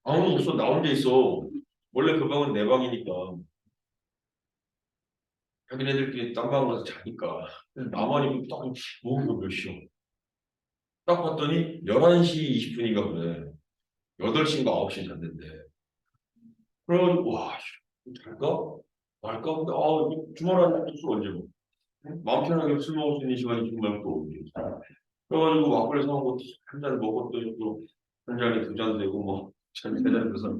아무도 없어. 나 혼자 있어. 원래 그 방은 내 방이니까 자기네들끼리 딴 방 가서 자니까. 근데 나만 있고 딱 이거 몇 시야? 딱 봤더니 11시 20분인가 그래. 8시인가 9시에 잤는데. 그래가지고 잘까? 말까? 근데 이거 주말 안에 술 언제 먹어? 마음 편하게 술 먹을 수 있는 시간이 정말 또 언제? 그래가지고 막걸리 사고 한 잔 먹었더니 또 한 잔에 2잔 되고 뭐 세잔 돼서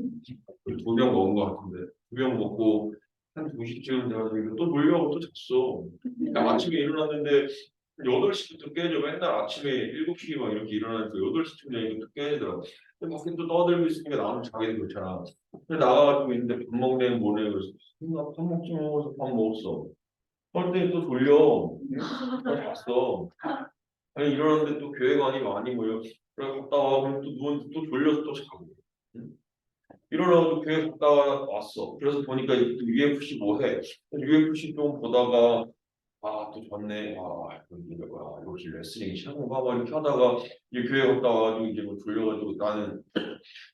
2병 먹은 것 같은데 2병 먹고 한 2시쯤 돼가지고 또 놀려고 또 잤어. 그러니까 아침에 일어났는데 8시부터 깨져. 맨날 아침에 7시 막 이렇게 일어나니까 8시쯤 되니까 또 깨지더라고. 근데 밖에 또 떠들고 있으니까 나는 자기도 그렇잖아. 근데 나가가지고 있는데 밥 먹네 뭐네 그래서 밥 먹지 뭐 해서 밥 먹었어. 그랬더니 또 졸려. 나 잤어. 아니 일어났는데 또 교회 가니 많이 모여. 그래 갔다 와. 그럼 또 누웠는데 또 졸려서 또 자고. 응? 일어나서 교회 갔다 왔어. 그래서 보니까 UFC 뭐 해? UFC 좀 보다가 또 좋네. 이게 뭐야? 역시 레슬링 시작인가 봐 이렇게 하다가 이제 교회 갔다 와가지고 이제 뭐 졸려가지고 나는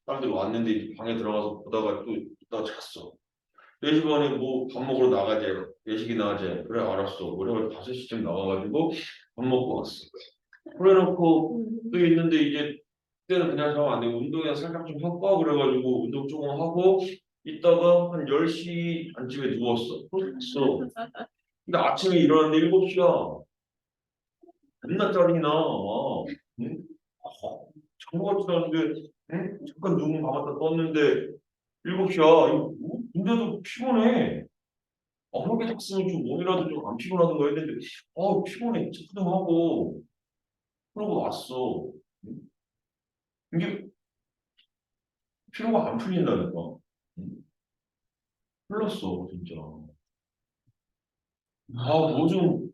사람들이 왔는데 이제 방에 들어가서 보다가 또 있다가 잤어. 4시 반에 뭐 밥 먹으러 나가재. 예식이나 하재. 그래 알았어. 그래 5시쯤 나와가지고 밥 먹고 왔어. 그래놓고 또 있는데 이제 그때는 그냥 자면 안 되고 운동이나 살짝 좀 할까 그래가지고 운동 조금 하고 있다가 한 10시 안쯤에 누웠어. 그래서 잤어. 근데 아침에 일어났는데 7시야. 맨날 짜증이 나. 응? 잠깐 같지 않은데 응? 잠깐 눈 감았다 떴는데 7시야. 근데도 피곤해. 그렇게 잤으면 좀 몸이라도 좀 안 피곤하던가 했는데 피곤해. 찌뿌둥하고 그러고 왔어. 응? 이게 피로가 안 풀린다니까. 응? 풀렸어 진짜. 뭐 좀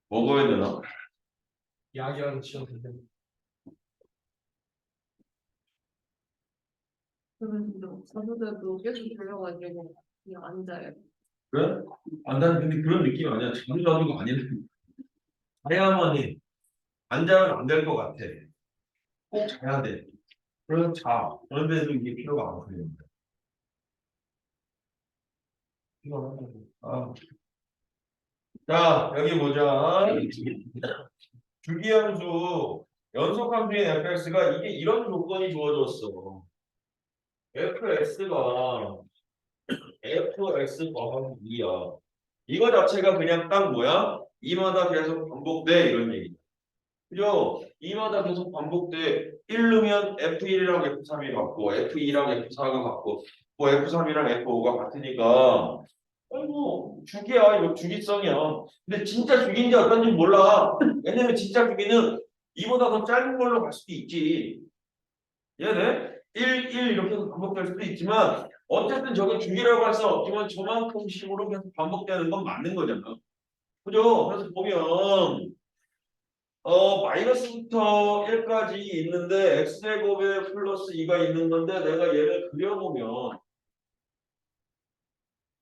먹어야 되나? 약이랑 치료인데. 그래서 저녁에도 계속 졸려가지고 그냥 앉아요. 그래? 난 근데 그런 느낌 아니야. 잠자는 거 아니야. 자야만 해. 안 자면 안 될 것 같아. 꼭 자야 돼. 그래서 자. 그런데도 이게 피로가 안 풀린다. 피곤하다고. 자, 여기 보자. 주기함수, 연속함수인 fx가 이게 이런 조건이 주어졌어. fx가 fx 더하기 2야. 이거 자체가 그냥 딱 뭐야? 2마다 계속 반복돼 이런 얘기야. 그죠? 2마다 계속 반복돼. 1 넣으면 F1이랑 F3이 같고 F2랑 F4가 같고 뭐 F3이랑 F5가 같으니까 주기야. 이거 주기성이야. 근데 진짜 주기인지 어떤지 몰라. 왜냐면 진짜 주기는 이보다 더 짧은 걸로 갈 수도 있지. 이해돼? 1 이렇게 해서 반복될 수도 있지만 어쨌든 저게 주기라고 할 수는 없지만 저만큼 식으로 계속 반복되는 건 맞는 거잖아. 그죠? 그래서 보면 마이너스부터 1까지 있는데 x제곱에 플러스 2가 있는 건데 내가 얘를 그려보면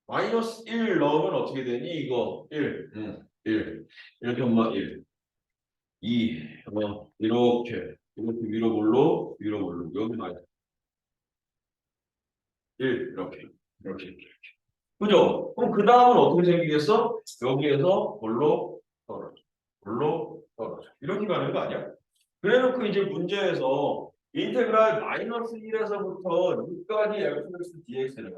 마이너스 1 넣으면 어떻게 되니? 이거 1, 1 이렇게 하면 1, 2 이렇게 위로 볼로 여기 마이너스 1 이렇게 그죠? 그럼 그 다음은 어떻게 생기겠어? 여기에서 볼로 떨어져 이렇게 가는 거 아니야? 그래놓고 이제 문제에서 인테그랄 마이너스 1에서부터 6까지 fx dx를 해.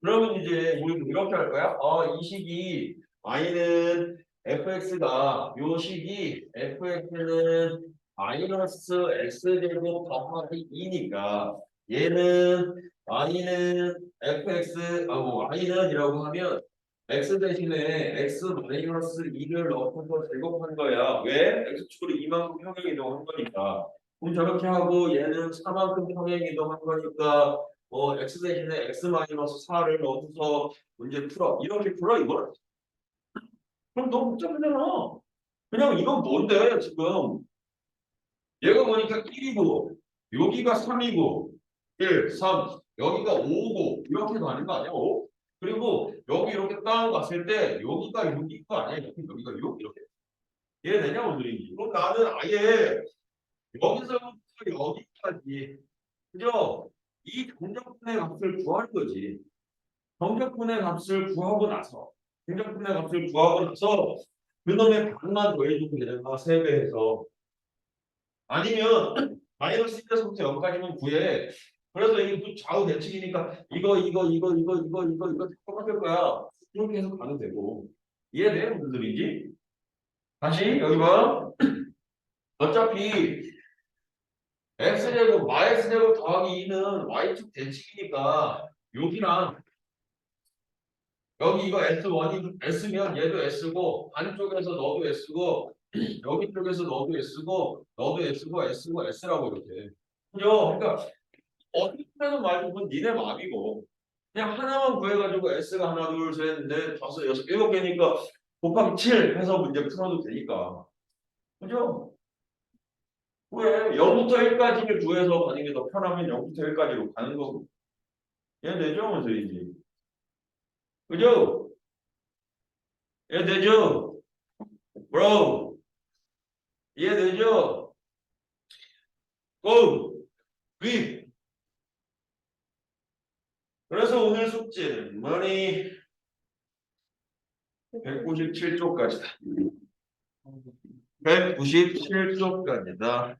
그러면 이제 우리 이렇게 할 거야? 이 식이 y는 fx가 요 식이 fx는 마이너스 x제곱 더하기 2니까 얘는 y는 fx y는 이라고 하면 x 대신에 x 마이너스 2를 넣어서 제곱한 거야. 왜? x축으로 이만큼 평행 이동한 거니까. 그럼 저렇게 하고 얘는 4만큼 평행 이동한 거니까 x 대신에 x 마이너스 4를 넣어서 문제 풀어. 이렇게 풀어 이걸? 그럼 너무 복잡하잖아. 그냥 이건 뭔데 지금? 얘가 보니까 1이고 여기가 3이고 1, 3 여기가 5고 이렇게 가는 거 아니야? 5? 그리고 여기 이렇게 딱 갔을 때 여기가 여기 거 아니야? 여기가 이렇게 이해되냐 오늘인지? 그럼 나는 아예 여기서부터 여기까지 그죠? 이 정적분의 값을 구하는 거지. 정적분의 값을 구하고 나서 정적분의 값을 구하고 나서 그놈의 반만 더해주면 되잖아. 3배해서 아니면 마이너스 1에서부터 0까지만 구해. 그래서 이게 또 좌우 대칭이니까 이거 똑같을 거야. 이렇게 해서 가도 되고. 이해돼? 무슨 소리인지? 다시 여기 봐. 어차피 x제곱 yx제곱 더하기 2는 y축 대칭이니까 여기랑 여기 이거 S1이 S면 얘도 S고 안쪽에서 너도 S고 여기 쪽에서 너도 S고 너도 S고 S라고 이렇게 그죠? 그러니까 어떻게 하든 말고 그건 니네 마음이고 그냥 하나만 구해가지고 S가 하나 둘셋넷 다섯 여섯 일곱 개니까 곱하기 7 해서 문제 풀어도 되니까 그죠? 왜 0부터 1까지를 구해서 가는 게 더 편하면 0부터 1까지로 가는 거고 이해되죠? 무슨 소리인지 그죠? 이해되죠? 브로 이해되죠? 고! 윗! 그래서 오늘 숙제는 뭐니? 197쪽까지다. 197쪽까지다.